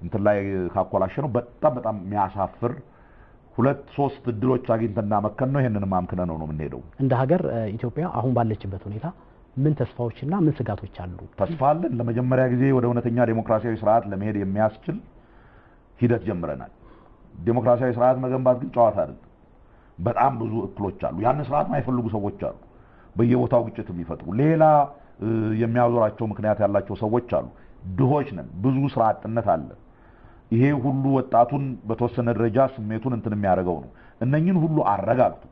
እንትን ላይ ካኮላሸነው በጣም የሚያሳፍር 2-3 እድሎች አግኝተንና መከን ነው ይሄንንም አምክነ ነው የምንሄደው። እንደ ሀገር ኢትዮጵያ አሁን ባለችበት ሁኔታ ምን ተስፋዎችና ምን ስጋቶች አሉ? ተስፋ አለን። ለመጀመሪያ ጊዜ ወደ እውነተኛ ዴሞክራሲያዊ ስርዓት ለመሄድ የሚያስችል ሂደት ጀምረናል። ዴሞክራሲያዊ ስርዓት መገንባት ግን ጨዋታ አይደለም። በጣም ብዙ እክሎች አሉ። ያን ስርዓት ማይፈልጉ ሰዎች አሉ። በየቦታው ግጭት የሚፈጥሩ ሌላ የሚያዞራቸው ምክንያት ያላቸው ሰዎች አሉ። ድሆች ነን። ብዙ ስራ አጥነት አለ። ይሄ ሁሉ ወጣቱን በተወሰነ ደረጃ ስሜቱን እንትን የሚያደርገው ነው። እነኚህን ሁሉ አረጋግጡ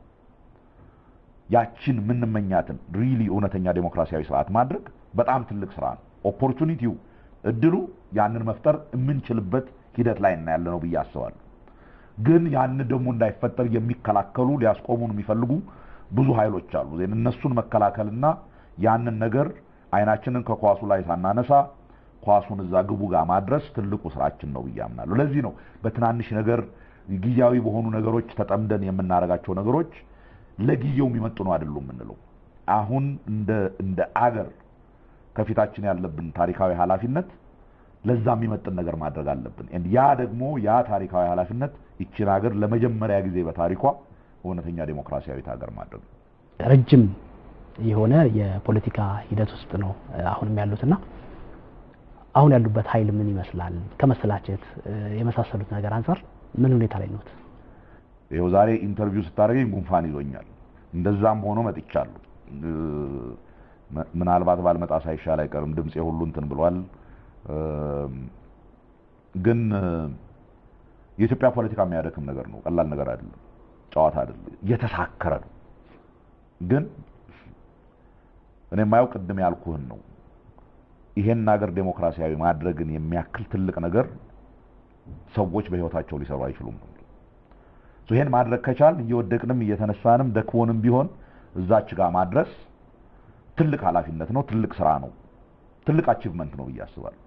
ያቺን ምንመኛትን ሪሊ እውነተኛ ዴሞክራሲያዊ ስርዓት ማድረግ በጣም ትልቅ ስራ ነው። ኦፖርቹኒቲው እድሉ ያንን መፍጠር የምንችልበት ሂደት ላይ እና ያለነው ብዬ አስባለሁ። ግን ያን ደግሞ እንዳይፈጠር የሚከላከሉ ሊያስቆሙን የሚፈልጉ ብዙ ኃይሎች አሉ። እነሱን መከላከልና ያንን ነገር አይናችንን ከኳሱ ላይ ሳናነሳ ኳሱን እዛ ግቡ ጋር ማድረስ ትልቁ ስራችን ነው ብዬ አምናለሁ። ለዚህ ነው በትናንሽ ነገር ጊዜያዊ በሆኑ ነገሮች ተጠምደን የምናደርጋቸው ነገሮች ለጊዜው የሚመጥኑ አይደሉም የምንለው። አሁን እንደ አገር ከፊታችን ያለብን ታሪካዊ ኃላፊነት ለዛ የሚመጥን ነገር ማድረግ አለብን። ያ ደግሞ ያ ታሪካዊ ኃላፊነት ይችን ሀገር ለመጀመሪያ ጊዜ በታሪኳ እውነተኛ ዴሞክራሲያዊት ሀገር ማድረግ ነው። ረጅም የሆነ የፖለቲካ ሂደት ውስጥ ነው አሁንም ያሉትና አሁን ያሉበት ኃይል ምን ይመስላል? ከመሰላቸት የመሳሰሉት ነገር አንፃር ምን ሁኔታ ላይ ነው? ይሄው ዛሬ ኢንተርቪው ስታደርገኝ ጉንፋን ይዞኛል። እንደዛም ሆኖ መጥቻለሁ። ምናልባት ባልመጣ ሳይሻል አይቀርም። ድምጼ ሁሉ እንትን ብሏል። ግን የኢትዮጵያ ፖለቲካ የሚያደክም ነገር ነው። ቀላል ነገር አይደለም። ጨዋታ አይደለም። የተሳከረ ነው። ግን እኔ የማየው ቅድም ያልኩህን ነው። ይሄን ሀገር ዴሞክራሲያዊ ማድረግን የሚያክል ትልቅ ነገር ሰዎች በህይወታቸው ሊሰሩ አይችሉም። ይሄን ማድረግ ከቻልን እየወደቅንም እየተነሳንም ደክሞንም ቢሆን እዛች ጋር ማድረስ ትልቅ ኃላፊነት ነው። ትልቅ ስራ ነው። ትልቅ አቺቭመንት ነው ብዬ አስባለሁ።